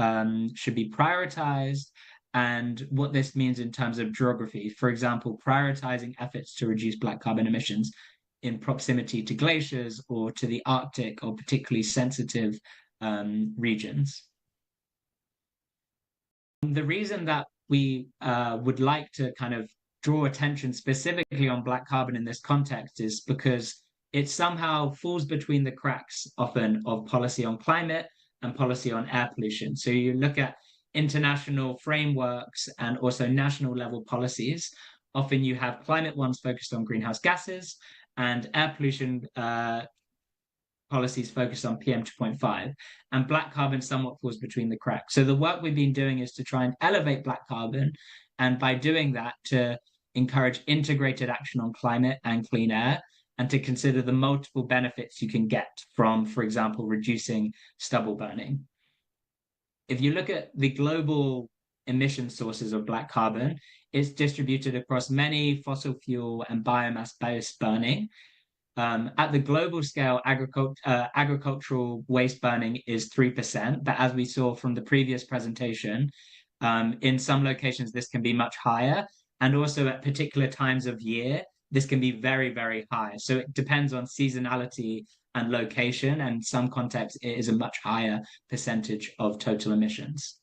should be prioritized and what this means in terms of geography. For example, prioritizing efforts to reduce black carbon emissions in proximity to glaciers or to the Arctic or particularly sensitive regions. The reason that we would like to kind of draw attention specifically on black carbon in this context is because it somehow falls between the cracks often of policy on climate and policy on air pollution. So you look at international frameworks and also national level policies. Often you have climate ones focused on greenhouse gases and air pollution policies focused on PM 2.5, and black carbon somewhat falls between the cracks. So the work we've been doing is to try and elevate black carbon, and by doing that, to encourage integrated action on climate and clean air, and to consider the multiple benefits you can get from, for example, reducing stubble burning. If you look at the global emission sources of black carbon, it's distributed across many fossil fuel and biomass-based burning. At the global scale, agricultural waste burning is 3%, but as we saw from the previous presentation, in some locations this can be much higher, and also at particular times of year, this can be very, very high. So it depends on seasonality and location, and in some contexts it is a much higher percentage of total emissions.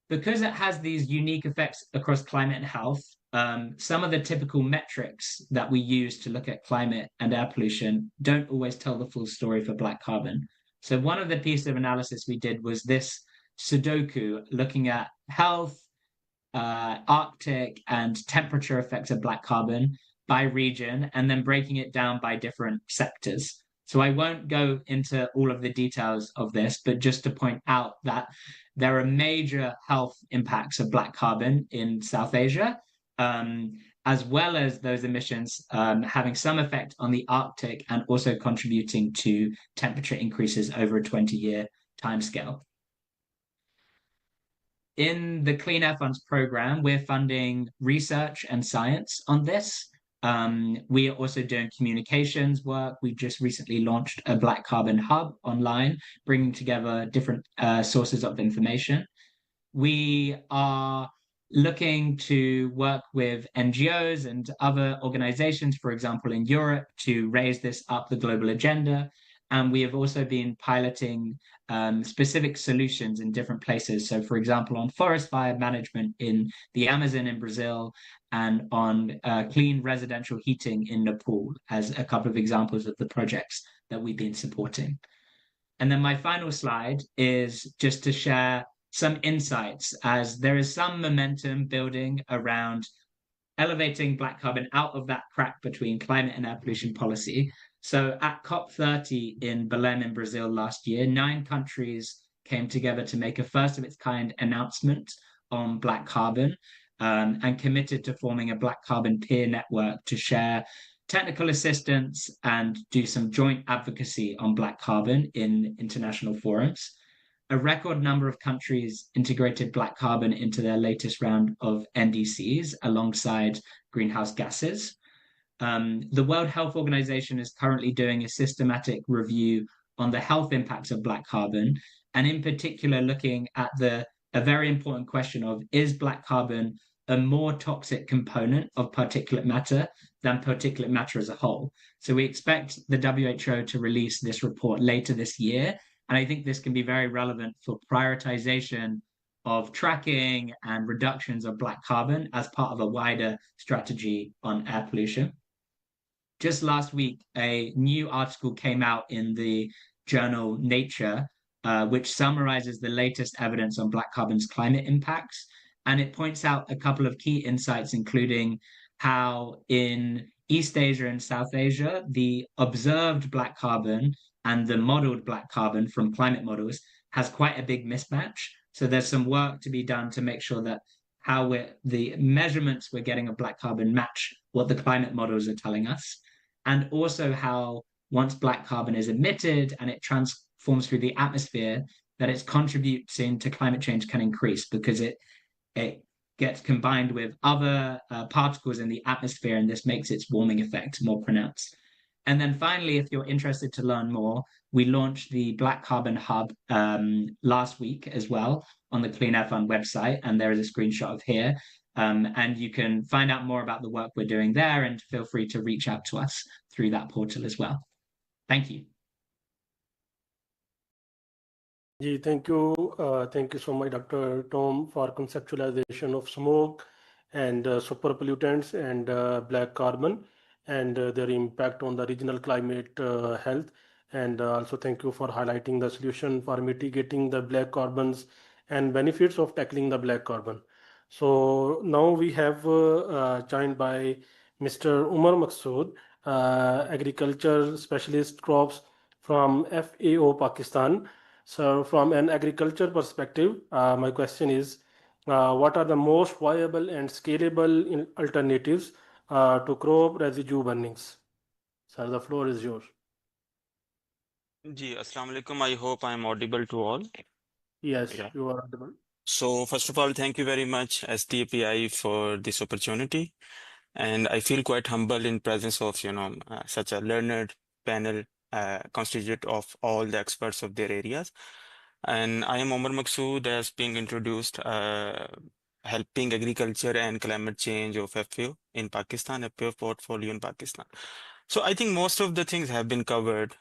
Because it has these unique effects across climate and health, some of the typical metrics that we use to look at climate and air pollution don't always tell the full story for black carbon. So one of the pieces of analysis we did was this Sudoku looking at health, Arctic and temperature effects of black carbon by region, and then breaking it down by different sectors. So I won't go into all of the details of this, but just to point out that there are major health impacts of black carbon in South Asia, as well as those emissions having some effect on the Arctic and also contributing to temperature increases over a 20-year timescale. In the Clean Air Fund's program, we're funding research and science on this. We are also doing communications work. We just recently launched a Black Carbon Hub online, bringing together different sources of information. We are looking to work with NGOs and other organizations, for example, in Europe, to raise this up the global agenda. And we have also been piloting specific solutions in different places. So, for example, on forest fire management in the Amazon in Brazil, and on clean residential heating in Nepal, as a couple of examples of the projects that we've been supporting. And then my final slide is just to share some insights, as there is some momentum building around elevating black carbon out of that crack between climate and air pollution policy. So at COP30 in Belém in Brazil last year, 9 countries came together to make a first of its kind announcement on black carbon, and committed to forming a black carbon peer network to share technical assistance and do some joint advocacy on black carbon in international forums. A record number of countries integrated black carbon into their latest round of NDCs alongside greenhouse gases. The World Health Organization is currently doing a systematic review on the health impacts of black carbon, and in particular looking at a very important question of, is black carbon a more toxic component of particulate matter than particulate matter as a whole? So we expect the WHO to release this report later this year, and I think this can be very relevant for prioritization of tracking and reductions of black carbon as part of a wider strategy on air pollution. Just last week, a new article came out in the journal Nature, which summarizes the latest evidence on black carbon's climate impacts. And it points out a couple of key insights, including how in East Asia and South Asia, the observed black carbon and the modeled black carbon from climate models has quite a big mismatch. So there's some work to be done to make sure that the measurements we're getting of black carbon match what the climate models are telling us. And also how once black carbon is emitted and it transforms through the atmosphere, that its contributing to climate change can increase because it gets combined with other particles in the atmosphere, and this makes its warming effect more pronounced. And then finally, if you're interested to learn more, we launched the Black Carbon Hub last week as well on the Clean Air Fund website, and there is a screenshot of here. And you can find out more about the work we're doing there, and feel free to reach out to us through that portal as well. Thank you. Thank you so much, Dr. Tom, for conceptualization of smoke and super pollutants and black carbon and their impact on the regional climate health. And also thank you for highlighting the solution for mitigating the black carbons and benefits of tackling the black carbon. So now we have joined by Mr. Umar Maqsood, agriculture specialist crops from FAO Pakistan. So from an agriculture perspective, my question is, what are the most viable and scalable alternatives to crop residue burnings? Sir, the floor is yours. Assalamu alaikum. I hope I am audible to all. Yes, you are audible. So first of all, thank you very much STAPI for this opportunity. And I feel quite humble in presence of, such a learned panel constituted of all the experts of their areas. And I am Omar Maqsood, as being introduced, helping agriculture and climate change of FAO in Pakistan, FAO portfolio in Pakistan. So I think most of the things have been covered.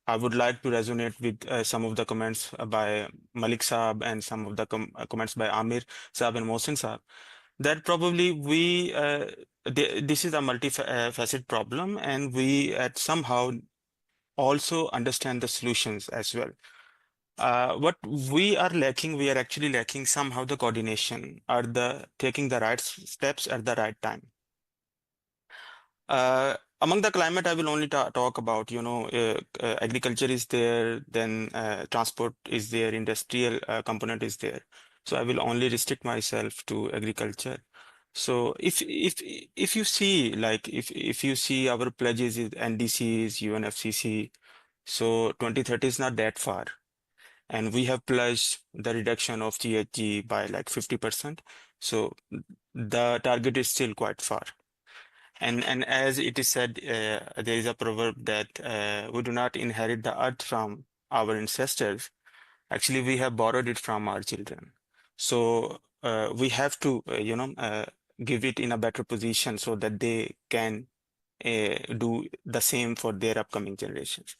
I would like to resonate with some of the comments by Malik Saab and some of the comments by Amir Saab and Mohsin Saab, that probably this is a multifaceted problem, and we somehow also understand the solutions as well. What we are actually lacking somehow the coordination, or taking the right steps at the right time. Among the climate, I will only talk about, agriculture is there, then transport is there, industrial component is there. So I will only restrict myself to agriculture. So if you see, like if you see our pledges is NDCs, UNFCCC, so 2030 is not that far, and we have pledged the reduction of GHG by like 50%. So the target is still quite far. And as it is said, there is a proverb that we do not inherit the earth from our ancestors. Actually, we have borrowed it from our children. So we have to, give it in a better position so that they can do the same for their upcoming generations.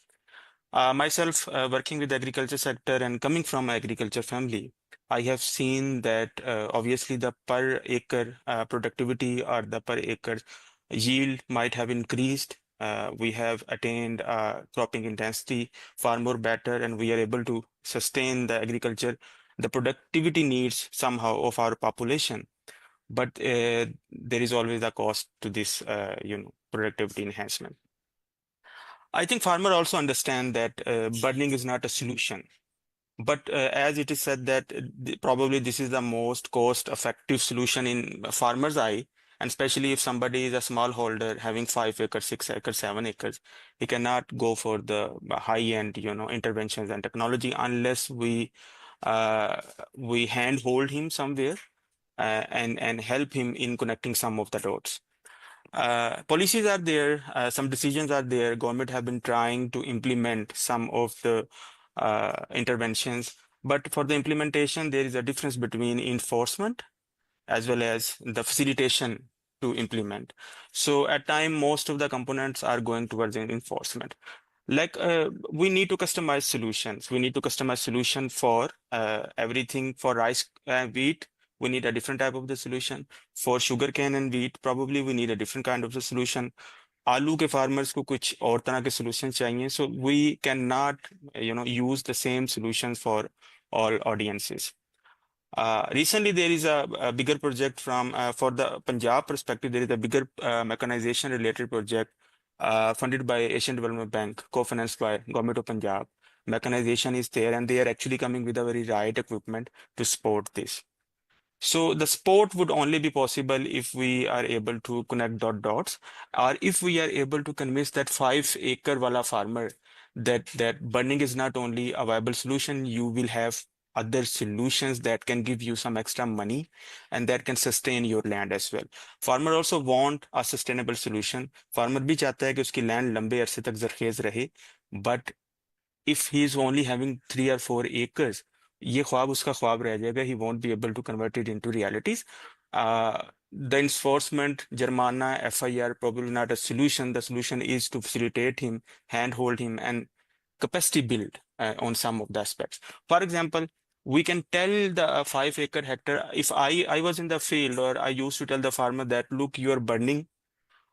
Myself, working with the agriculture sector and coming from an agriculture family, I have seen that obviously the per acre productivity or the per acre yield might have increased. We have attained cropping intensity far more better, and we are able to sustain the agriculture, the productivity needs somehow of our population. But there is always a cost to this, productivity enhancement. I think farmers also understand that burning is not a solution. But as it is said that probably this is the most cost-effective solution in farmer's eye, and especially if somebody is a smallholder having 5 acres, 6 acres, 7 acres, he cannot go for the high-end, interventions and technology unless we handhold him somewhere and help him in connecting some of the roads. Policies are there, some decisions are there. Government have been trying to implement some of the interventions. But for the implementation, there is a difference between enforcement as well as the facilitation to implement. So at time, most of the components are going towards enforcement. Like we need to customize solutions. We need to customize solution for everything. For rice and wheat, we need a different type of the solution. For sugarcane and wheat, probably we need a different kind of the solution. आलू के farmers को कुछ और तरह के solution चाहिए. So we cannot, use the same solutions for all audiences. Recently, there is a bigger project for the Punjab perspective. There is a bigger mechanization related project funded by Asian Development Bank, co-financed by Government of Punjab. Mechanization is there, and they are actually coming with a very right equipment to support this. So the support would only be possible if we are able to connect dots, or if we are able to convince that 5-acre wala farmer that burning is not only a viable solution, you will have other solutions that can give you some extra money and that can sustain your land as well. Farmer also want a sustainable solution. Farmer भी चाहता है कि उसकी land लंबे अरसे तक जरखेज रहे, but if he is only having 3 or 4 acres, ये ख्वाब उसका ख्वाब रह जाएगा. He won't be able to convert it into realities. The enforcement, Jarmana, FIR, probably not a solution. The solution is to facilitate him, handhold him, and capacity build on some of the aspects. For example, we can tell the 5-acre hectare, if I was in the field, or I used to tell the farmer that, look, you are burning,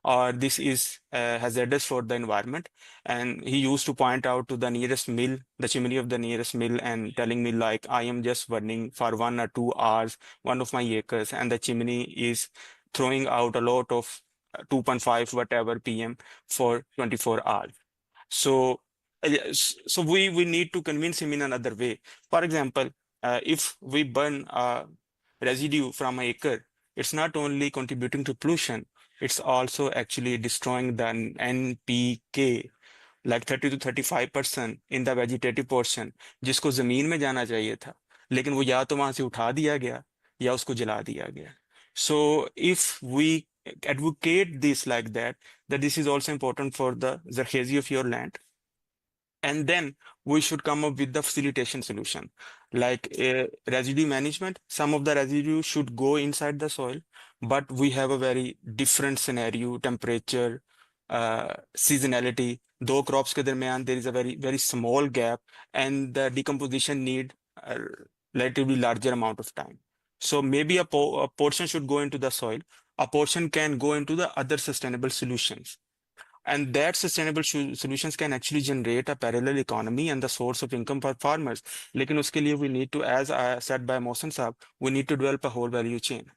or this is hazardous for the environment. And he used to point out to the nearest mill, the chimney of the nearest mill, and telling me like, I am just burning for 1 or 2 hours, 1 of my acres, and the chimney is throwing out a lot of 2.5 whatever PM for 24 hours. So, so we need to convince him in another way. For example, if we burn residue from an acre, it's not only contributing to pollution, it's also actually destroying the NPK, like 30 to 35% in the vegetative portion, जिसको जमीन में जाना चाहिए था, लेकिन वो या तो वहां से उठा दिया गया या उसको जला दिया गया. So if we advocate this like that this is also important for the zarkhezi of your land, and then we should come up with the facilitation solution, like residue management. Some of the residue should go inside the soil, but we have a very different scenario, temperature, seasonality. Though crops ke darmiyan, there is a very, very small gap, and the decomposition need a relatively larger amount of time. So maybe a portion should go into the soil, a portion can go into the other sustainable solutions. And that sustainable solutions can actually generate a parallel economy and the source of income for farmers. लेकिन उसके लिए we need to, as said by Mohsen Saab, we need to develop a whole value chain.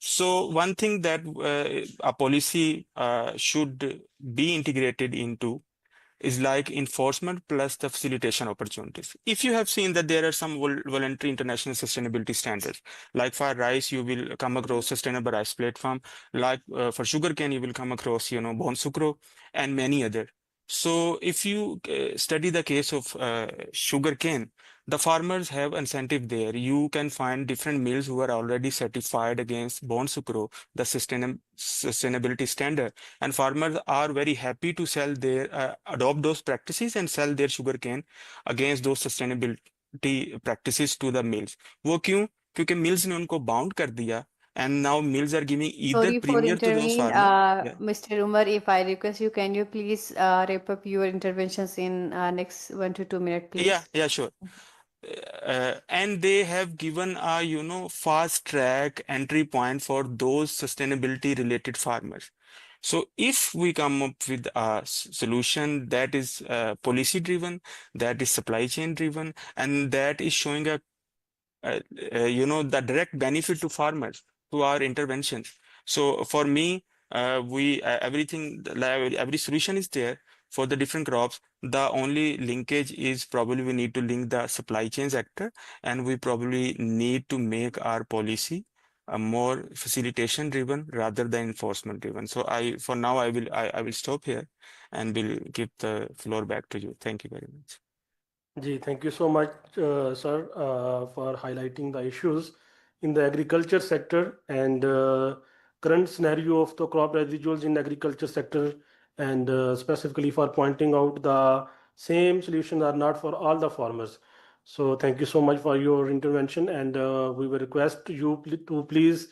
So one thing that a policy should be integrated into is like enforcement plus the facilitation opportunities. If you have seen that there are some voluntary international sustainability standards, like for rice, you will come across sustainable rice platform, like for sugarcane, you will come across, Bon Sucro, and many other. So if you study the case of sugarcane, the farmers have incentive there. You can find different mills who are already certified against Bon Sucro, the sustainability standard, and farmers are very happy to sell their adopt those practices and sell their sugarcane against those sustainability practices to the mills. वो क्यों? क्योंकि mills ने उनको bound कर दिया, and now mills are giving either Sorry for premier to those intervene, farmers. Yeah. Mr. Umar, if I request you, can you please wrap up your interventions in next 1 to 2 minutes, please? Yeah, sure. And they have given a fast track entry point for those sustainability related farmers. So if we come up with a solution that is policy driven, that is supply chain driven, and that is showing the direct benefit to farmers to our interventions. So for me, everything, every solution is there for the different crops. The only linkage is probably we need to link the supply chains actor, and we probably need to make our policy more facilitation driven rather than enforcement driven. So for now, I will stop here and will give the floor back to you. Thank you very much. Thank you so much, sir, for highlighting the issues in the agriculture sector and current scenario of the crop residuals in agriculture sector, and specifically for pointing out the same solutions are not for all the farmers. So thank you so much for your intervention, and we will request you to please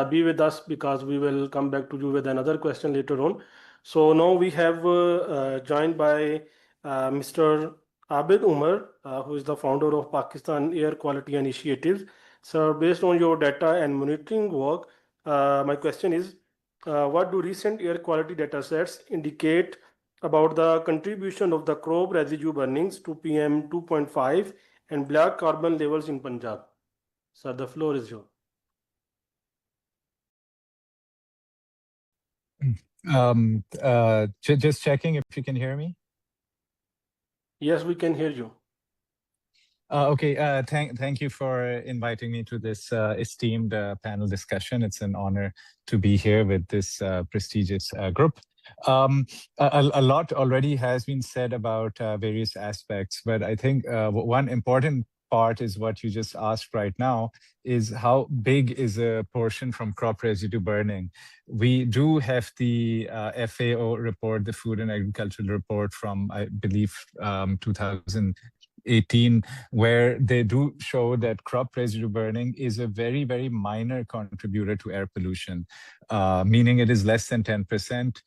be with us, because we will come back to you with another question later on. So now we have joined by Mr. Abid Umar, who is the founder of Pakistan Air Quality Initiative. So based on your data and monitoring work, my question is, what do recent air quality data sets indicate about the contribution of the crop residue burnings to PM 2.5 and black carbon levels in Punjab? Sir, the floor is yours. Just checking if you can hear me. Yes, we can hear you. Okay, thank you for inviting me to this esteemed panel discussion. It's an honor to be here with this prestigious group. A lot already has been said about various aspects, but I think one important part is what you just asked right now, is how big is a portion from crop residue burning. We do have the FAO report, the Food and Agricultural Report from, I believe, 2018, where they do show that crop residue burning is a very, very minor contributor to air pollution, meaning it is less than 10%.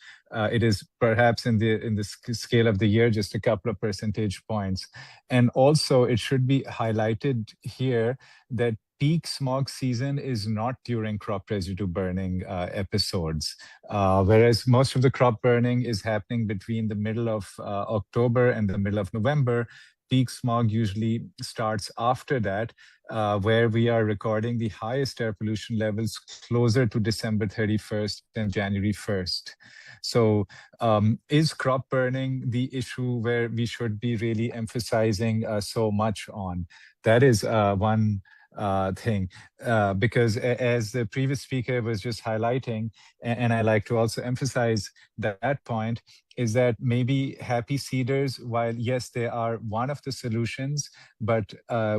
It is perhaps in the scale of the year, just a couple of percentage points. And also it should be highlighted here that peak smog season is not during crop residue burning episodes, whereas most of the crop burning is happening between the middle of October and the middle of November. Peak smog usually starts after that, where we are recording the highest air pollution levels closer to December 31st and January 1st. So is crop burning the issue where we should be really emphasizing so much on? That is one thing, because as the previous speaker was just highlighting, and I like to also emphasize that point, is that maybe happy seeders, while yes, they are one of the solutions, but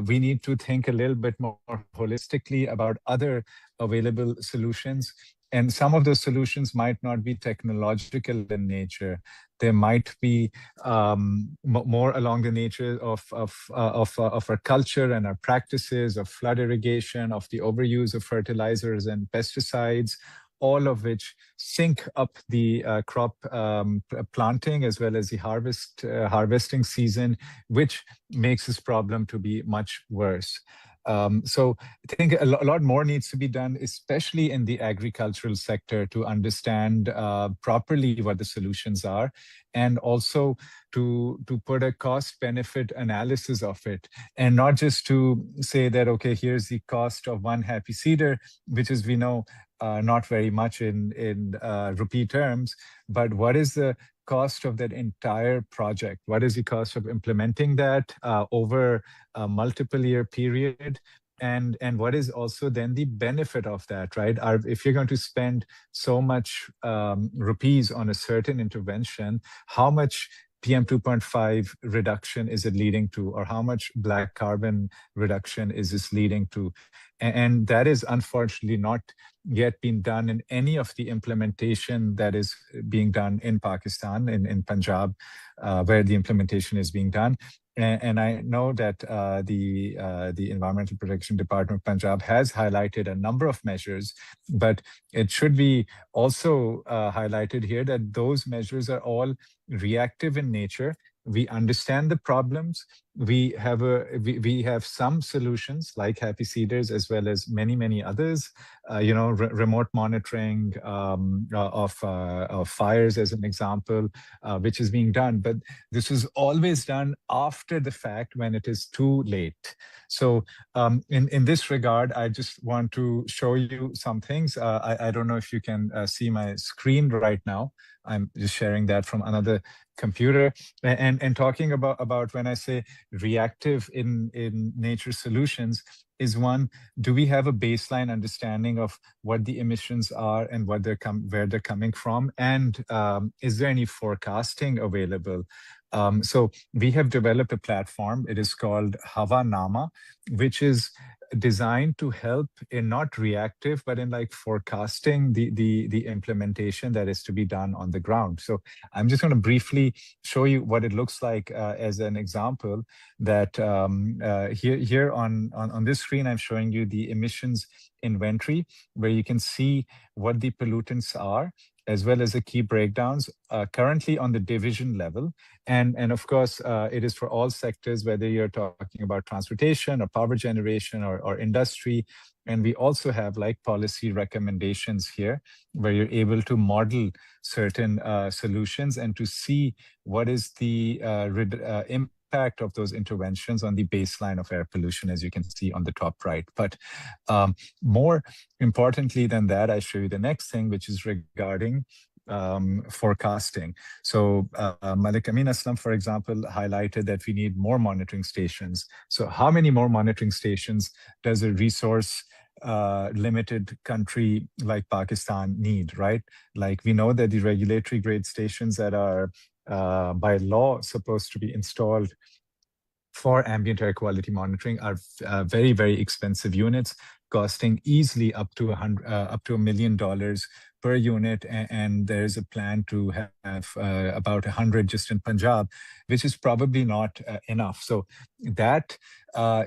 we need to think a little bit more holistically about other available solutions. And some of those solutions might not be technological in nature. They might be more along the nature of our culture and our practices, of flood irrigation, of the overuse of fertilizers and pesticides, all of which sync up the crop planting as well as the harvesting season, which makes this problem to be much worse. So I think a lot more needs to be done, especially in the agricultural sector, to understand properly what the solutions are, and also to put a cost-benefit analysis of it, and not just to say that, okay, here's the cost of one happy seeder, which is, we know, not very much in rupee terms, but what is the cost of that entire project? What is the cost of implementing that over a multiple year period? And what is also then the benefit of that, right? If you're going to spend so much rupees on a certain intervention, how much PM 2.5 reduction is it leading to, or how much black carbon reduction is this leading to? And that is unfortunately not yet been done in any of the implementation that is being done in Pakistan, in Punjab, where the implementation is being done. And I know that the Environmental Protection Department of Punjab has highlighted a number of measures, but it should be also highlighted here that those measures are all reactive in nature. We understand the problems. We have some solutions like happy seeders, as well as many others. Remote monitoring of fires, as an example, which is being done. But this is always done after the fact, when it is too late. So in this regard, I just want to show you some things. I don't know if you can see my screen right now. I'm just sharing that from another computer, and talking about when I say reactive in nature solutions is, one, do we have a baseline understanding of what the emissions are and where they're coming from, and is there any forecasting available? So we have developed a platform. It is called Havanama, which is designed to help in not reactive, but in like forecasting the implementation that is to be done on the ground. So I'm just going to briefly show you what it looks like as an example that here on this screen, I'm showing you the emissions inventory, where you can see what the pollutants are, as well as the key breakdowns currently on the division level. And of course, it is for all sectors, whether you're talking about transportation or power generation or industry. And we also have like policy recommendations here, where you're able to model certain solutions and to see what is the impact of those interventions on the baseline of air pollution, as you can see on the top right. But more importantly than that, I show you the next thing, which is regarding forecasting. So Malik Amin Aslam, for example, highlighted that we need more monitoring stations. So how many more monitoring stations does a resource limited country like Pakistan need, right? Like we know that the regulatory grade stations that are by law supposed to be installed for ambient air quality monitoring are very, very expensive units, costing easily up to $1 million per unit, and there's a plan to have about 100 just in Punjab, which is probably not enough. So that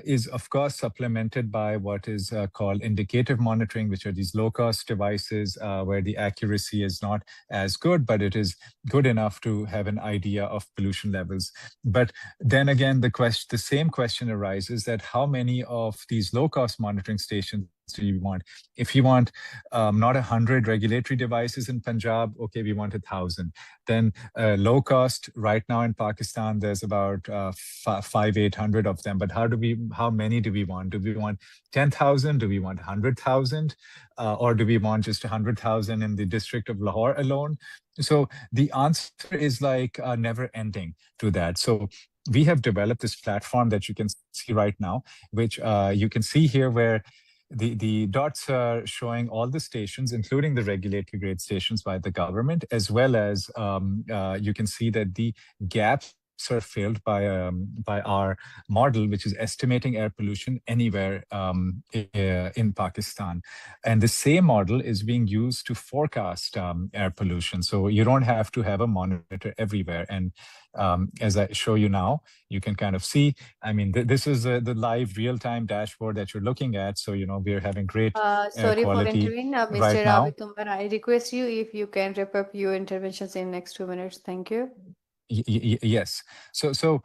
is, of course, supplemented by what is called indicative monitoring, which are these low-cost devices where the accuracy is not as good, but it is good enough to have an idea of pollution levels. But then again, the same question arises that how many of these low-cost monitoring stations do you want? If you want not 100 regulatory devices in Punjab, okay, we want 1,000. Then low cost, right now in Pakistan, there's about 800 of them. But how many do we want? Do we want 10,000? Do we want 100,000? Or do we want just 100,000 in the district of Lahore alone? So the answer is like never ending to that. So we have developed this platform that you can see right now, which you can see here where the dots are showing all the stations, including the regulatory grade stations by the government, as well as you can see that the gaps are filled by our model, which is estimating air pollution anywhere in Pakistan. And the same model is being used to forecast air pollution. So you don't have to have a monitor everywhere. And as I show you now, you can kind of see, I mean, this is the live real-time dashboard that you're looking at. So, you know, we're having great air Sorry for quality intervening, right Mr. now. Ravi Tumar. I request you if you can wrap up your interventions in next 2 minutes. Thank you. Yes. So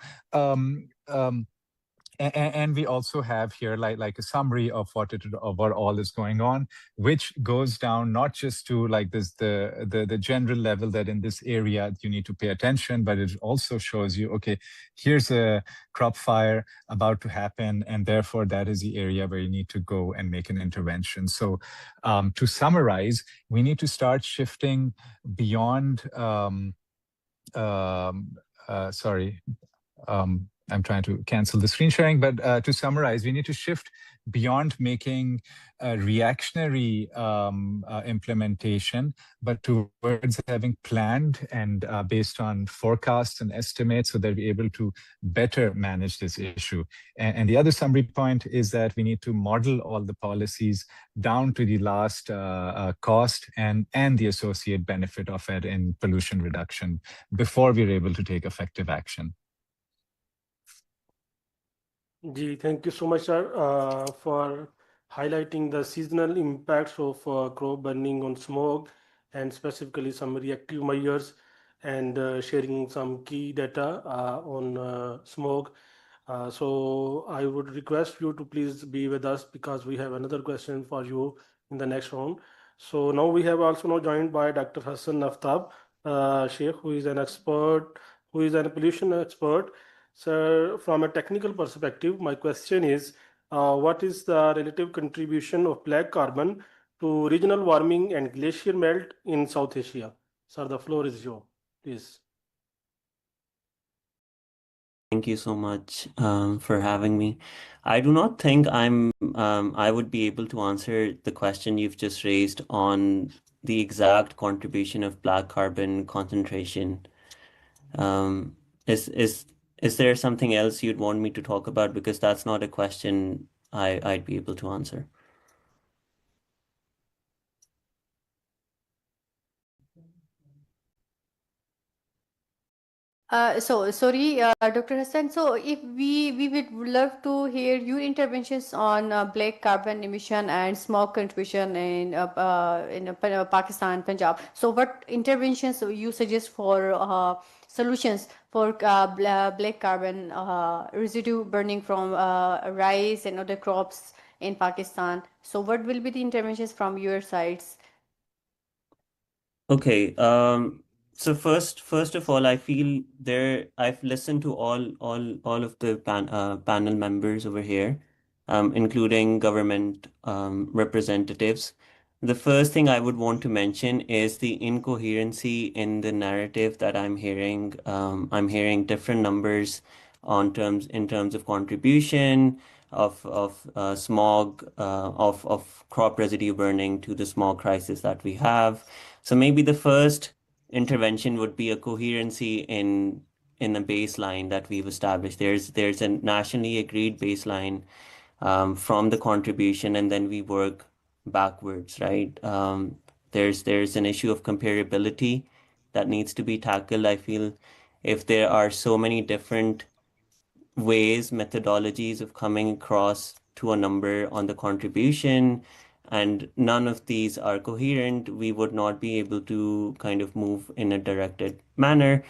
and we also have here like a summary of what all is going on, which goes down not just to like this the general level that in this area you need to pay attention, but it also shows you, okay, here's a crop fire about to happen, and therefore that is the area where you need to go and make an intervention. So to summarize, we need to start shifting beyond sorry, I'm trying to cancel the screen sharing, but to summarize, we need to shift beyond making a reactionary implementation, but towards having planned and based on forecasts and estimates so that we're able to better manage this issue. And the other summary point is that we need to model all the policies down to the last cost and the associate benefit of it in pollution reduction before we're able to take effective action. Thank you so much, sir, for highlighting the seasonal impacts of crop burning on smog, and specifically some reactive measures, and sharing some key data on smog. So I would request you to please be with us, because we have another question for you in the next round. So now we have also now joined by Dr. Hassan Naftab Sheikh, who is an expert, who is a pollution expert. So from a technical perspective, my question is, what is the relative contribution of black carbon to regional warming and glacier melt in South Asia? Sir, the floor is yours, please. Thank you so much for having me. I do not think I would be able to answer the question you've just raised on the exact contribution of black carbon concentration. Is there something else you'd want me to talk about? Because that's not a question I'd be able to answer. Sorry, Dr. Hassan. So, if we would love to hear your interventions on black carbon emission and smog contribution in Pakistan, Punjab. So, what interventions you suggest for solutions for black carbon residue burning from rice and other crops in Pakistan? So, what will be the interventions from your sides? Okay. So first of all, I feel I've listened to all of the panel members over here, including government representatives. The first thing I would want to mention is the incoherency in the narrative that I'm hearing. I'm hearing different numbers in terms of contribution of smog of crop residue burning to the smog crisis that we have. So maybe the first intervention would be a coherency in the baseline that we've established. There's a nationally agreed baseline from the contribution, and then we work backwards, right? There's an issue of comparability that needs to be tackled. I feel if there are so many different ways, methodologies of coming across to a number on the contribution, and none of these are coherent, we would not be able to kind of move in a directed manner.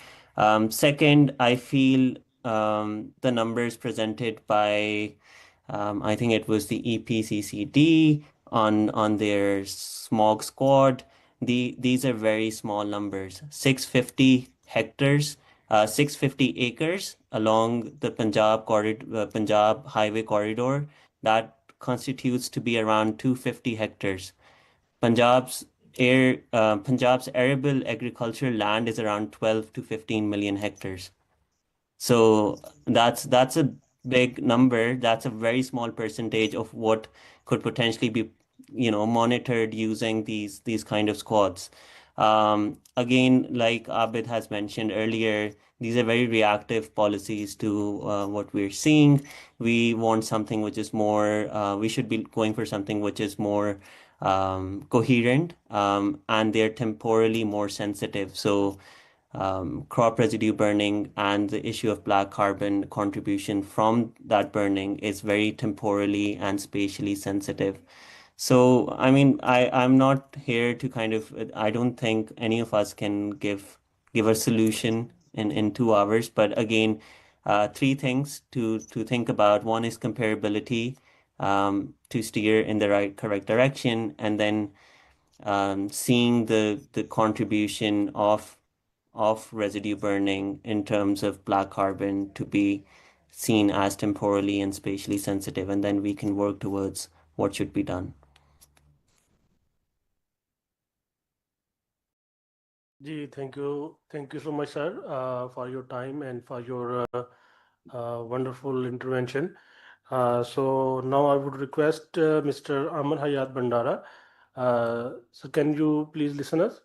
Second, I feel the numbers presented by, I think it was the EPCCD on their smog squad. These are very small numbers, 650 hectares. 650 acres along the Punjab highway corridor. That constitutes to be around 250 hectares. Punjab's arable agricultural land is around 12 to 15 million hectares. So that's a big number. That's a very small percentage of what could potentially be, monitored using these kind of squads. Again, like Abid has mentioned earlier, these are very reactive policies to what we're seeing. We want something which is more, we should be going for something which is more coherent, and they're temporally more sensitive. So crop residue burning and the issue of black carbon contribution from that burning is very temporally and spatially sensitive. So, I mean, I'm not here to I don't think any of us can give a solution in 2 hours. But again, three things to think about. One is comparability, to steer in the correct direction, and then seeing the contribution of residue burning in terms of black carbon to be seen as temporally and spatially sensitive, and then we can work towards what should be done. Thank you so much, sir, for your time and for your wonderful intervention. So now I would request Mr. Amar Hayat Bandara. So can you please listen us?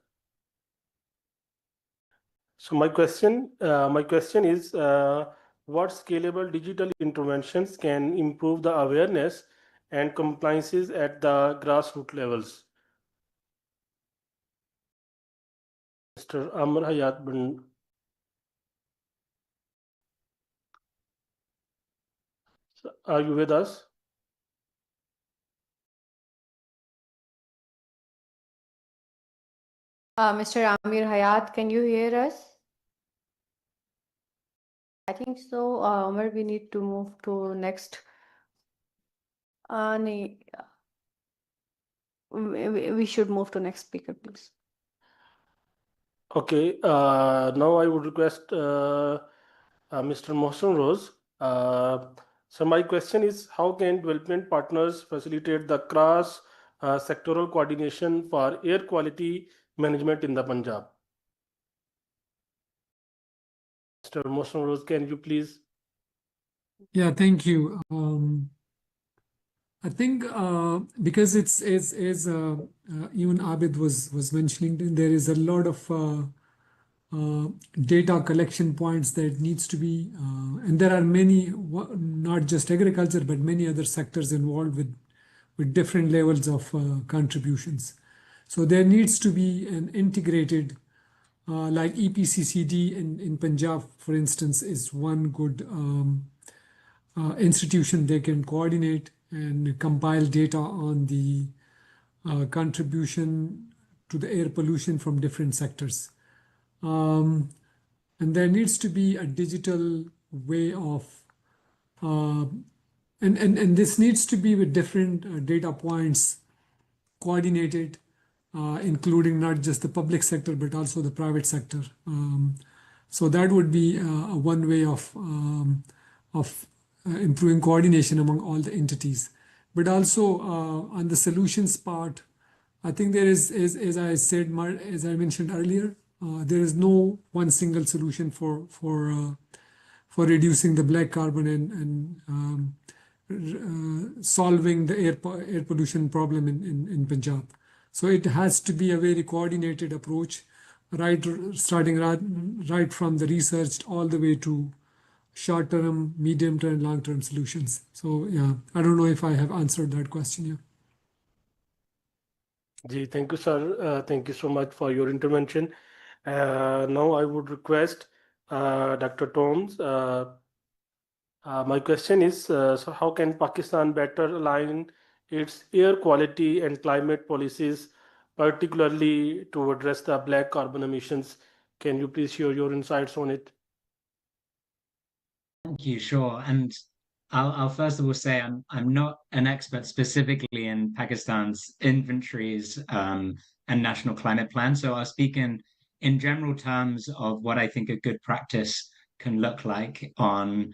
So my question is, what scalable digital interventions can improve the awareness and compliances at the grassroots levels? Mr. Amar Hayat Bandara. Are you with us? Mr. Amir Hayat, can you hear us? I think so. Umar, we need to move to next. We should move to next speaker, please. Okay. Now I would request Mr. Mohsen Rose. So my question is, how can development partners facilitate the cross sectoral coordination for air quality management in the Punjab? Mr. Mohsen Rose, can you please? Yeah, thank you. I think because it's even Abid was mentioning, there is a lot of data collection points that needs to be, and there are many, not just agriculture, but many other sectors involved with different levels of contributions. So there needs to be an integrated, like EPCCD in Punjab, for instance, is one good institution. They can coordinate and compile data on the contribution to the air pollution from different sectors. And there needs to be a digital way of, and this needs to be with different data points coordinated, including not just the public sector, but also the private sector. So that would be one way of improving coordination among all the entities. But also on the solutions part, I think there is, as I said, as I mentioned earlier, there is no one single solution for reducing the black carbon and solving the air pollution problem in Punjab. So it has to be a very coordinated approach, starting right from the research all the way to short-term, medium-term, long-term solutions. So yeah, I don't know if I have answered that question. Yeah. Ji, thank you, sir. Thank you so much for your intervention. Now I would request Dr. Toms. My question is, so how can Pakistan better align its air quality and climate policies, particularly to address the black carbon emissions? Can you please share your insights on it? Thank you, sure. And I'll first of all say I'm not an expert specifically in Pakistan's inventories and national climate plan. So I'll speak in general terms of what I think a good practice can look like on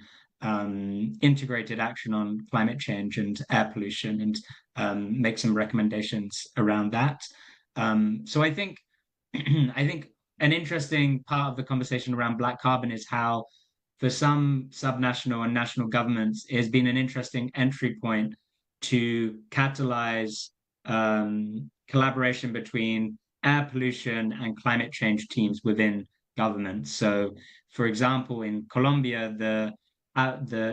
integrated action on climate change and air pollution, and make some recommendations around that. So I think I think an interesting part of the conversation around black carbon is how, for some subnational and national governments, it has been an interesting entry point to catalyze collaboration between air pollution and climate change teams within government. So, for example, in Colombia, the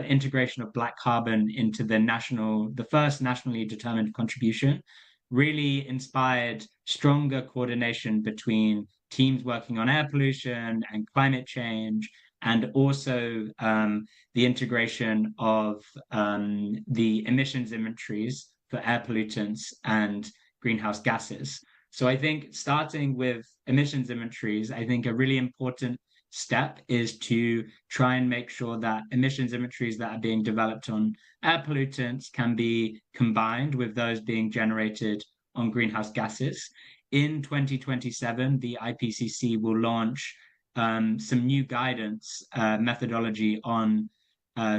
integration of black carbon into the first nationally determined contribution, really inspired stronger coordination between teams working on air pollution and climate change, and also the integration of the emissions inventories for air pollutants and greenhouse gases. So I think starting with emissions inventories, I think a really important step is to try and make sure that emissions inventories that are being developed on air pollutants can be combined with those being generated on greenhouse gases. In 2027, the IPCC will launch some new guidance methodology on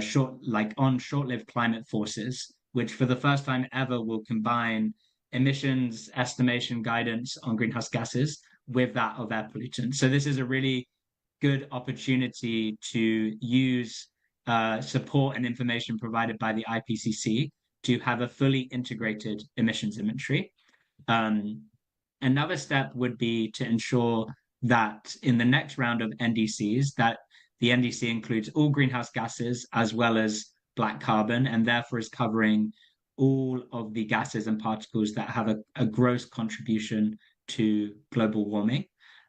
short-lived climate forces, which for the first time ever will combine emissions estimation guidance on greenhouse gases with that of air pollutants. So this is a really good opportunity to use support and information provided by the IPCC to have a fully integrated emissions inventory. Another step would be to ensure that in the next round of NDCs, that the NDC includes all greenhouse gases as well as black carbon, and therefore is covering all of the gases and particles that have a gross contribution to global warming.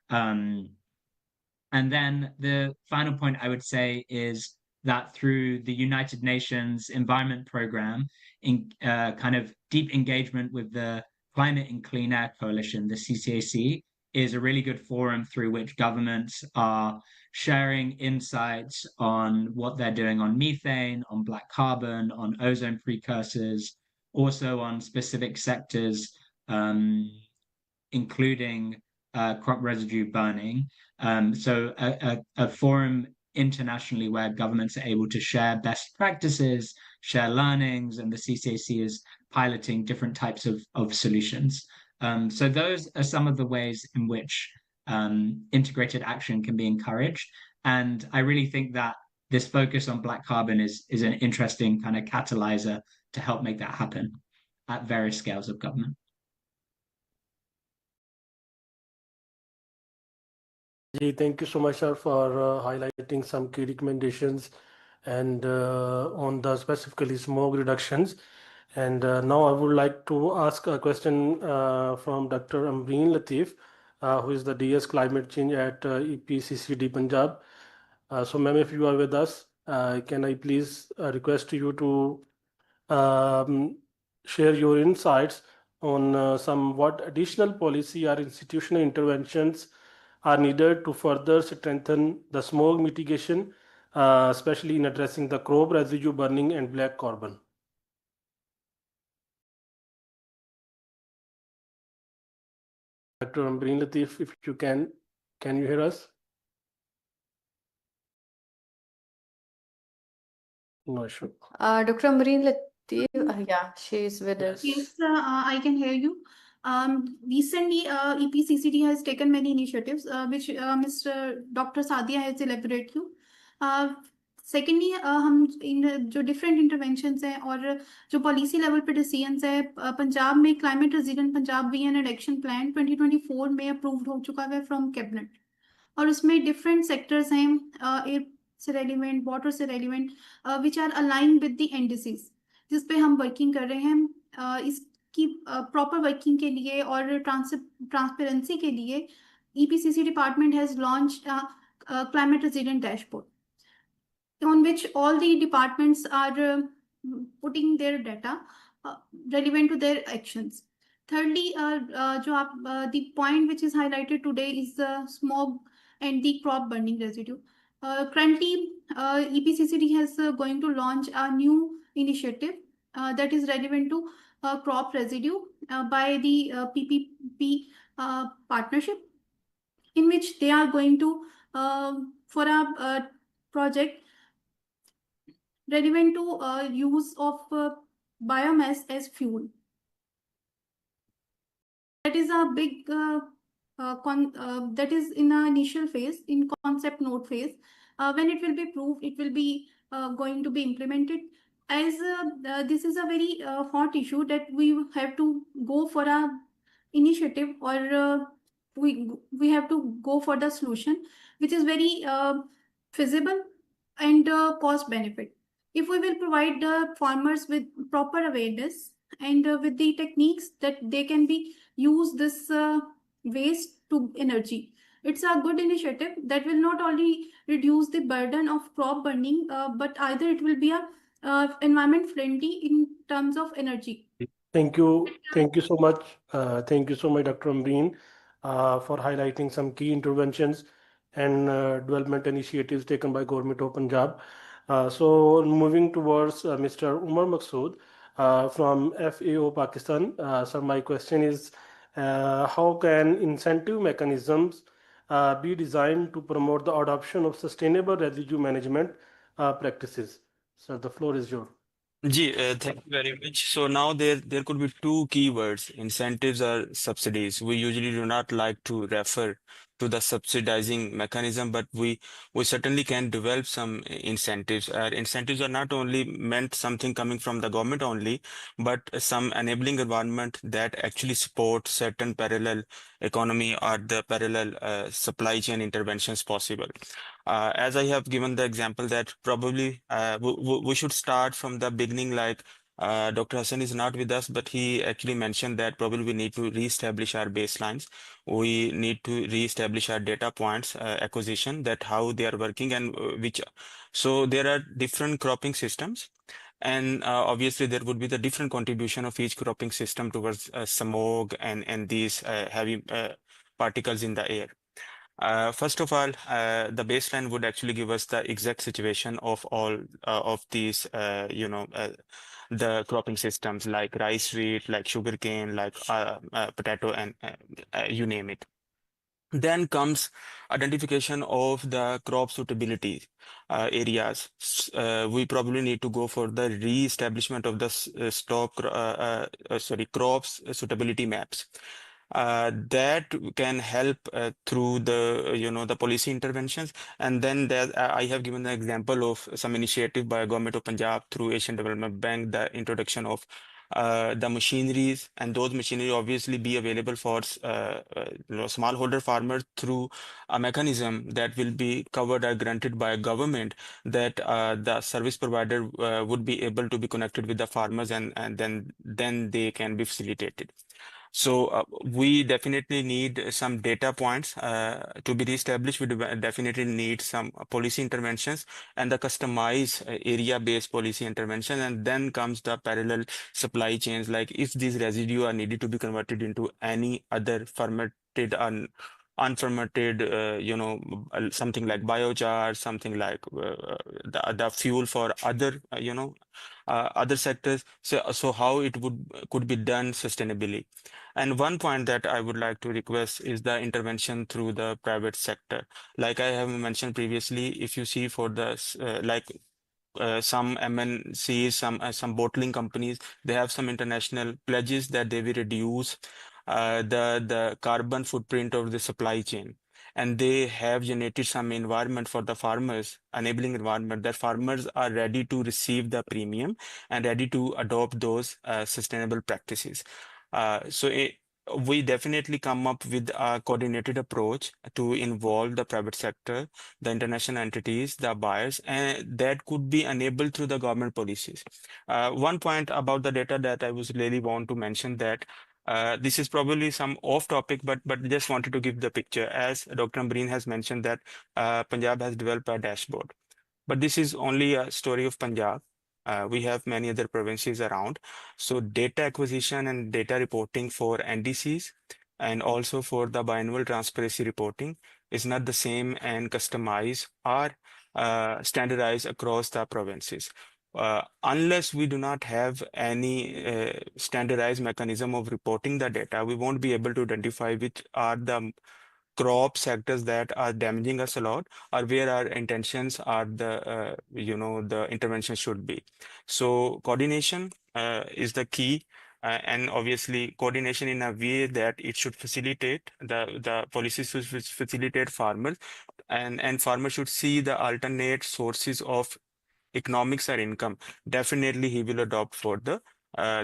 And then the final point I would say is that through the United Nations Environment Programme, in kind of deep engagement with the Climate and Clean Air Coalition, the CCAC, is a really good forum through which governments are sharing insights on what they're doing on methane, on black carbon, on ozone precursors, also on specific sectors, including crop residue burning. So a forum internationally where governments are able to share best practices, share learnings, and the CCAC is piloting different types of solutions. So those are some of the ways in which integrated action can be encouraged. And I really think that this focus on black carbon is an interesting kind of catalyzer to help make that happen at various scales of government. Thank you so much, sir, for highlighting some key recommendations and on the specifically smog reductions. And now I would like to ask a question from Dr. Amreen Latif, who is the DS Climate Change at EPCCD Punjab. So, ma'am, if you are with us, can I please request you to share your insights on some what additional policy or institutional interventions are needed to further strengthen the smoke mitigation, especially in addressing the crop residue burning and black carbon. Dr. Ambreen Latif, if you can you hear us? No issue. Dr. Amreen Latif, yeah, she is with us. Yes, I can hear you. Recently, EPCCD has taken many initiatives, which Mr. Dr. Sadia has elaborated you. Secondly, हम इन जो different interventions हैं और जो policy level पे decisions है, पंजाब में climate resilient Punjab vision and action plan 2024 में approved हो चुका है फ्रॉम कैबिनेट, और उसमें डिफरेंट सेक्टर्स हैं, एयर से रेलिवेंट, वाटर से relevant, which are align with the NDCs, जिस पे हम वर्किंग कर रहे हैं। इसकी प्रॉपर वर्किंग के लिए और ट्रांसपेरेंसी के लिए EPCC department has launched climate resilient dashboard on which all the departments are putting their data relevant to their actions. Thirdly, the point which is highlighted today is the smog and the crop burning residue. Currently, EPCCD has going to launch a new initiative that is relevant to crop residue by the PPP partnership, in which they are going to for a project relevant to use of biomass as fuel. That is a big that is in an initial phase, in concept node phase. When it will be proved, it will be going to be implemented. As this is a very hot issue that we have to go for a initiative, or we have to go for the solution which is very feasible and cost benefit. If we will provide the farmers with proper awareness and with the techniques that they can be use this waste to energy, it's a good initiative that will not only reduce the burden of crop burning, but either it will be a environment friendly in terms of energy. Thank you so much. Thank you so much, Dr. Amreen, for highlighting some key interventions and development initiatives taken by Government of Punjab. So moving towards Mr. Umar Maksud from FAO Pakistan. So my question is, how can incentive mechanisms be designed to promote the adoption of sustainable residue management practices? Sir, the floor is yours. Thank you very much. So now there could be two keywords, incentives or subsidies. We usually do not like to refer to the subsidizing mechanism, but we certainly can develop some incentives. Incentives are not only meant something coming from the government only, but some enabling environment that actually support certain parallel economy or the parallel supply chain interventions possible. As I have given the example that probably we should start from the beginning, like Dr. Hassan is not with us, but he actually mentioned that probably we need to reestablish our baselines. We need to reestablish our data points acquisition, that how they are working and which. So there are different cropping systems. And obviously, there would be the different contribution of each cropping system towards smog and these heavy particles in the air. First of all, the baseline would actually give us the exact situation of all of these, the cropping systems like rice wheat, like sugarcane, like potato, and you name it. Then comes identification of the crop suitability areas. We probably need to go for the re-establishment of the crops suitability maps. That can help through the the policy interventions. And then I have given the example of some initiative by Government of Punjab through Asian Development Bank, the introduction of the machineries, and those machinery obviously be available for smallholder farmers through a mechanism that will be covered or granted by government, that the service provider would be able to be connected with the farmers, and then they can be facilitated. So we definitely need some data points to be reestablished. We definitely need some policy interventions and the customized area-based policy intervention. And then comes the parallel supply chains, like if these residue are needed to be converted into any other fermented and unfermented, something like biochar, something like the fuel for other, other sectors. So how it could be done sustainably. And one point that I would like to request is the intervention through the private sector. Like I have mentioned previously, if you see for the some MNCs, some bottling companies, they have some international pledges that they will reduce the carbon footprint of the supply chain. And they have generated some environment for the farmers, enabling environment that farmers are ready to receive the premium and ready to adopt those sustainable practices. We definitely come up with a coordinated approach to involve the private sector, the international entities, the buyers, and that could be enabled through the government policies. One point about the data that I was really want to mention, that this is probably some off topic, but just wanted to give the picture. As Dr. Ambreen has mentioned that Punjab has developed a dashboard, but this is only a story of Punjab. We have many other provinces around. So data acquisition and data reporting for NDCs and also for the biannual transparency reporting is not the same and customized or standardized across the provinces. Unless we do not have any standardized mechanism of reporting the data, we won't be able to identify which are the crop sectors that are damaging us a lot, or where our intentions are the intervention should be. So coordination is the key. And obviously coordination in a way that it should facilitate the policies should facilitate farmers, and farmers should see the alternate sources of economics or income. Definitely he will adopt for the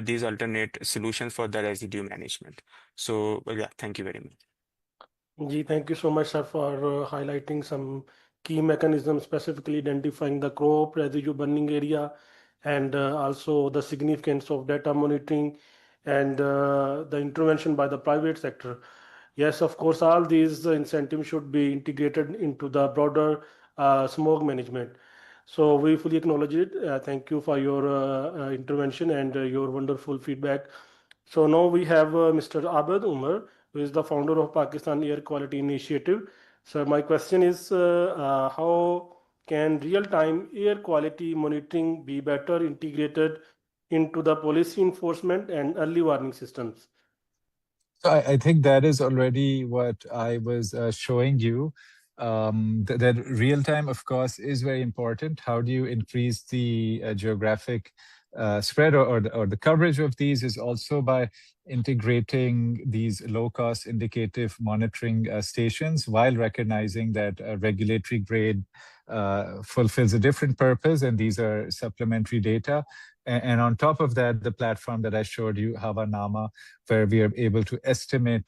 these alternate solutions for the residue management. So yeah, thank you very much. Thank you so much, sir, for highlighting some key mechanisms, specifically identifying the crop residue burning area, and also the significance of data monitoring and the intervention by the private sector. Yes, of course, all these incentives should be integrated into the broader smog management. So we fully acknowledge it. Thank you for your intervention and your wonderful feedback. So now we have Mr. Abed Umar, who is the founder of Pakistan Air Quality Initiative. So my question is, how can real-time air quality monitoring be better integrated into the policy enforcement and early warning systems? So I think that is already what I was showing you. That real time, of course, is very important. How do you increase the geographic spread or the coverage of these is also by integrating these low-cost indicative monitoring stations, while recognizing that regulatory grade fulfills a different purpose, and these are supplementary data. And on top of that, the platform that I showed you, Havanama, where we are able to estimate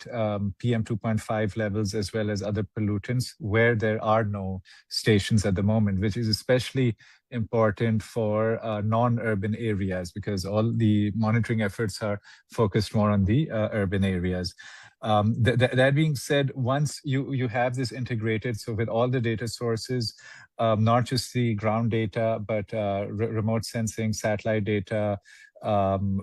PM 2.5 levels as well as other pollutants where there are no stations at the moment, which is especially important for non-urban areas, because all the monitoring efforts are focused more on the urban areas. That being said, once you have this integrated, so with all the data sources, not just the ground data, but remote sensing, satellite data,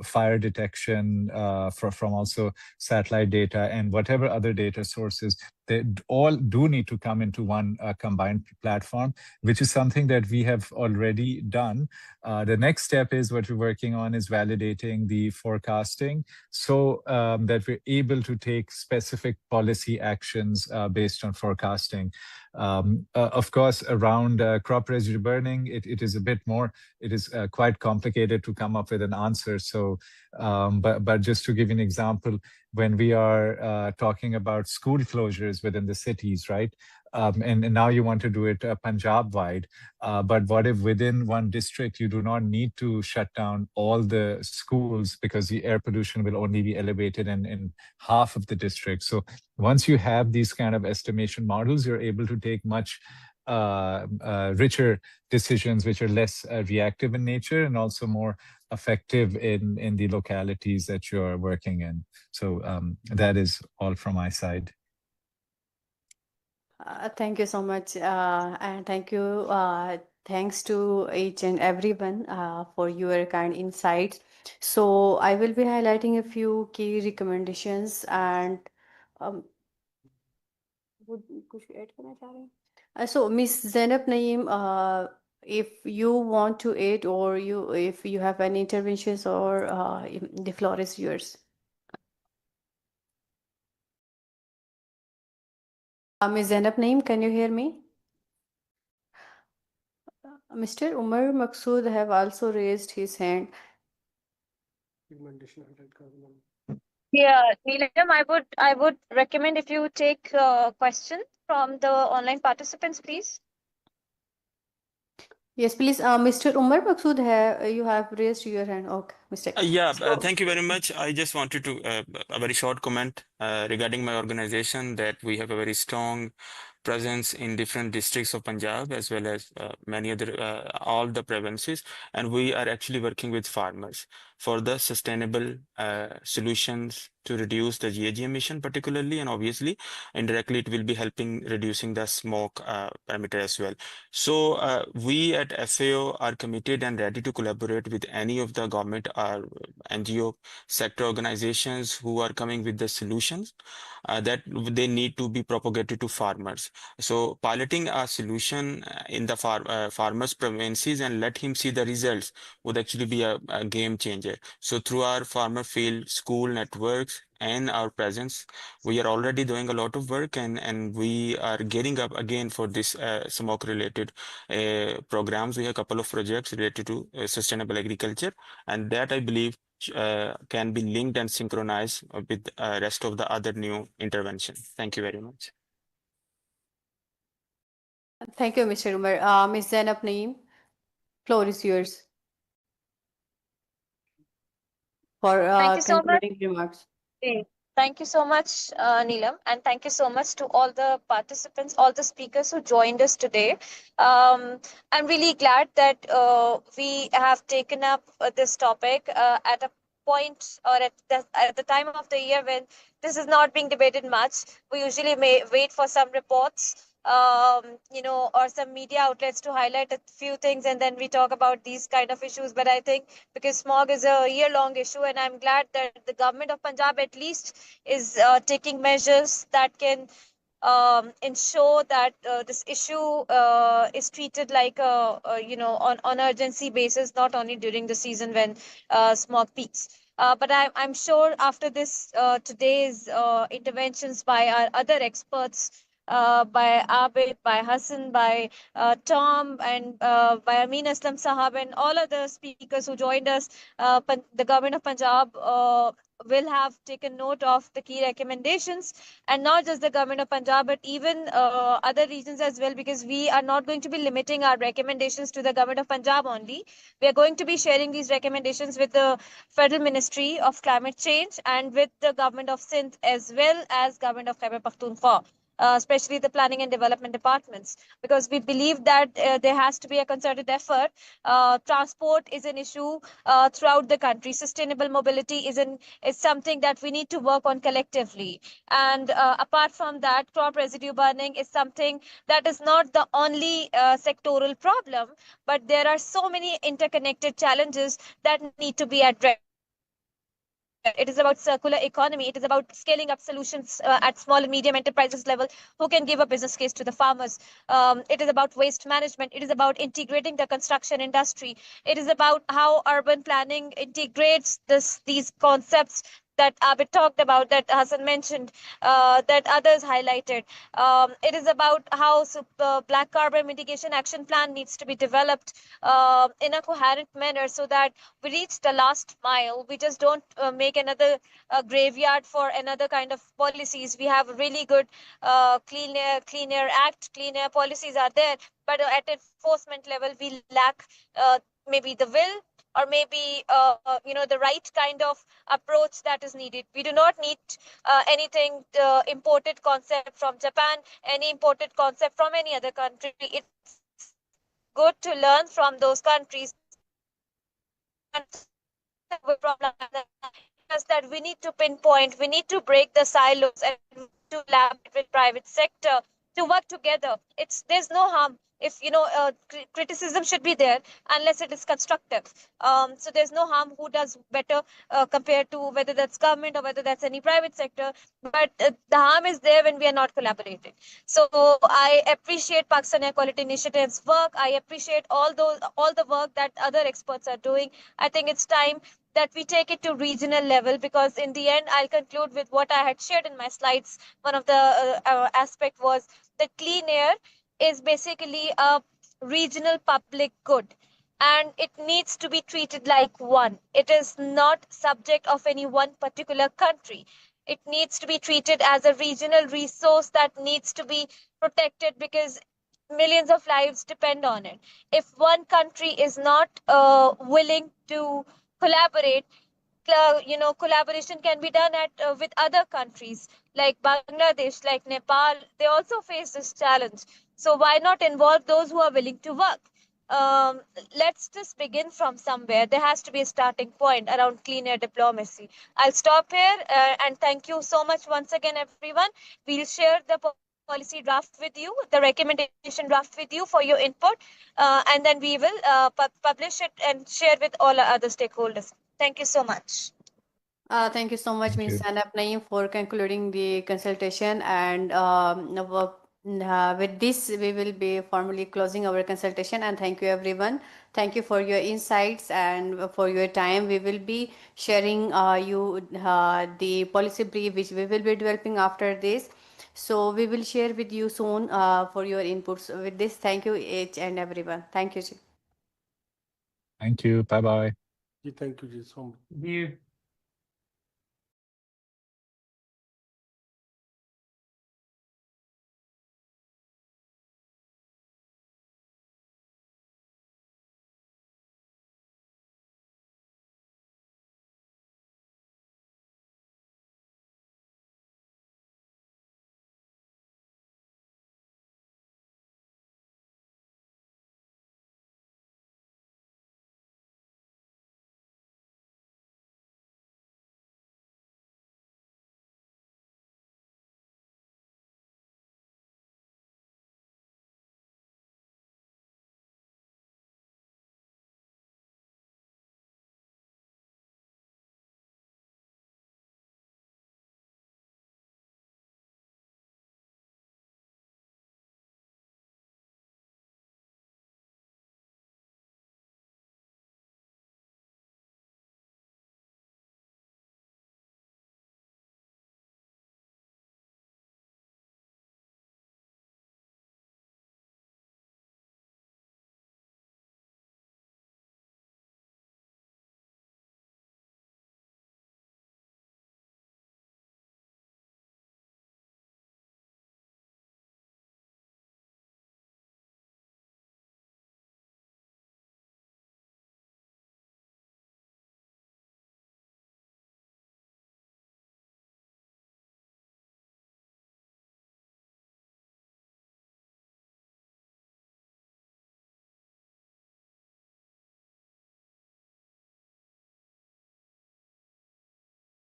fire detection from also satellite data, and whatever other data sources, they all do need to come into one combined platform, which is something that we have already done. The next step is what we're working on is validating the forecasting, so that we're able to take specific policy actions based on forecasting. Of course, around crop residue burning, it is a bit more, it is quite complicated to come up with an answer. So, but just to give you an example, when we are talking about school closures within the cities, right? and now you want to do it Punjab wide. But what if within one district you do not need to shut down all the schools because the air pollution will only be elevated in half of the district? So once you have these kind of estimation models, you're able to take much richer decisions, which are less reactive in nature and also more effective in the localities that you're working in. So that is all from my side. Thank you so much, and thank you. Thanks to each and everyone for your kind insights. So I will be highlighting a few key recommendations and um, कुछ add करना चाह रहे हैं? So Miss Zainab Naeem, if you want to aid or if you have any interventions or the floor is yours. Miss Zainab Naeem, can you hear me? Mr. Umar Maqsood have also raised his hand. Yeah, Neelam, I would recommend if you take questions from the online participants, please. Yes, please. Mr. Umar Maqsood, you have raised your hand. Okay, Mr. Yeah, thank you very much. I just wanted to a very short comment regarding my organization, that we have a very strong presence in different districts of Punjab, as well as many other all the provinces, and we are actually working with farmers for the sustainable solutions to reduce the GHG emission particularly, and obviously indirectly it will be helping reducing the smoke parameter as well. So we at FAO are committed and ready to collaborate with any of the government or NGO sector organizations who are coming with the solutions that they need to be propagated to farmers. So piloting a solution in the farmers' provinces and let him see the results would actually be a game changer. So through our farmer field school networks and our presence, we are already doing a lot of work, and we are getting up again for this smoke related programs. We have a couple of projects related to sustainable agriculture, and that I believe can be linked and synchronized with rest of the other new interventions. Thank you very much. Thank you, Mr. Umar. Ms. Zainab Naeem, floor is yours for Thank you so much. concluding remarks. Thank you so much, Neelam, and thank you so much to all the participants, all the speakers who joined us today. I'm really glad that we have taken up this topic at a point or at the time of the year when this is not being debated much. We usually may wait for some reports, or some media outlets to highlight a few things, and then we talk about these kind of issues. But I think because smog is a year-long issue, and I'm glad that the government of Punjab at least is taking measures that can ensure that this issue is treated like on urgency basis, not only during the season when smog peaks. But I'm sure after this today's interventions by our other experts, by Abid, by Hassan, by Tom, and by Amin Aslam Sahab, and all other speakers who joined us, the government of Punjab will have taken note of the key recommendations, and not just the government of Punjab, but even other regions as well, because we are not going to be limiting our recommendations to the government of Punjab only. We are going to be sharing these recommendations with the Federal Ministry of Climate Change and with the government of Sindh, as well as government of Khyber Pakhtunkhwa. Especially the planning and development departments, because we believe that there has to be a concerted effort. Transport is an issue throughout the country. Sustainable mobility is something that we need to work on collectively. And apart from that, crop residue burning is something that is not the only sectoral problem, but there are so many interconnected challenges that need to be addressed. It is about circular economy. It is about scaling up solutions at small and medium enterprises level who can give a business case to the farmers. It is about waste management. It is about integrating the construction industry. It is about how urban planning integrates these concepts that Abid talked about, that Hassan mentioned, that others highlighted. It is about how black carbon mitigation action plan needs to be developed in a coherent manner so that we reach the last mile. We just don't make another graveyard for another kind of policies. We have a really good Clean Air Act, clean air policies are there, but at enforcement level, we lack maybe the will, or maybe the right kind of approach that is needed. We do not need anything imported concept from Japan, any imported concept from any other country. It's good to learn from those countries. Problem is that we need to pinpoint, we need to break the silos and to collaborate with private sector to work together. There's no harm if criticism should be there unless it is constructive. So there's no harm who does better compared to whether that's government or whether that's any private sector. But the harm is there when we are not collaborating. So I appreciate Pakistan Air Quality Initiative's work. I appreciate all the work that other experts are doing. I think it's time that we take it to regional level, because in the end, I'll conclude with what I had shared in my slides. One of the aspect was that clean air is basically a regional public good, and it needs to be treated like one. It is not subject of any one particular country. It needs to be treated as a regional resource that needs to be protected, because millions of lives depend on it. If one country is not willing to collaborate, collaboration can be done with other countries like Bangladesh, like Nepal. They also face this challenge. So why not involve those who are willing to work? Let's just begin from somewhere. There has to be a starting point around clean air diplomacy. I'll stop here and thank you so much once again, everyone. We'll share the policy draft with you, the recommendation draft with you for your input, and then we will publish it and share with all our other stakeholders. Thank you so much. Thank you so much, Thank Ms. you. Sanab Naeem, for concluding the consultation. And with this, we will be formally closing our consultation. And thank you, everyone. Thank you for your insights and for your time. We will be sharing you the policy brief, which we will be developing after this. So we will share with you soon for your inputs. With this, thank you each and everyone. Thank you. Thank you. Bye-bye. Thank you so much. You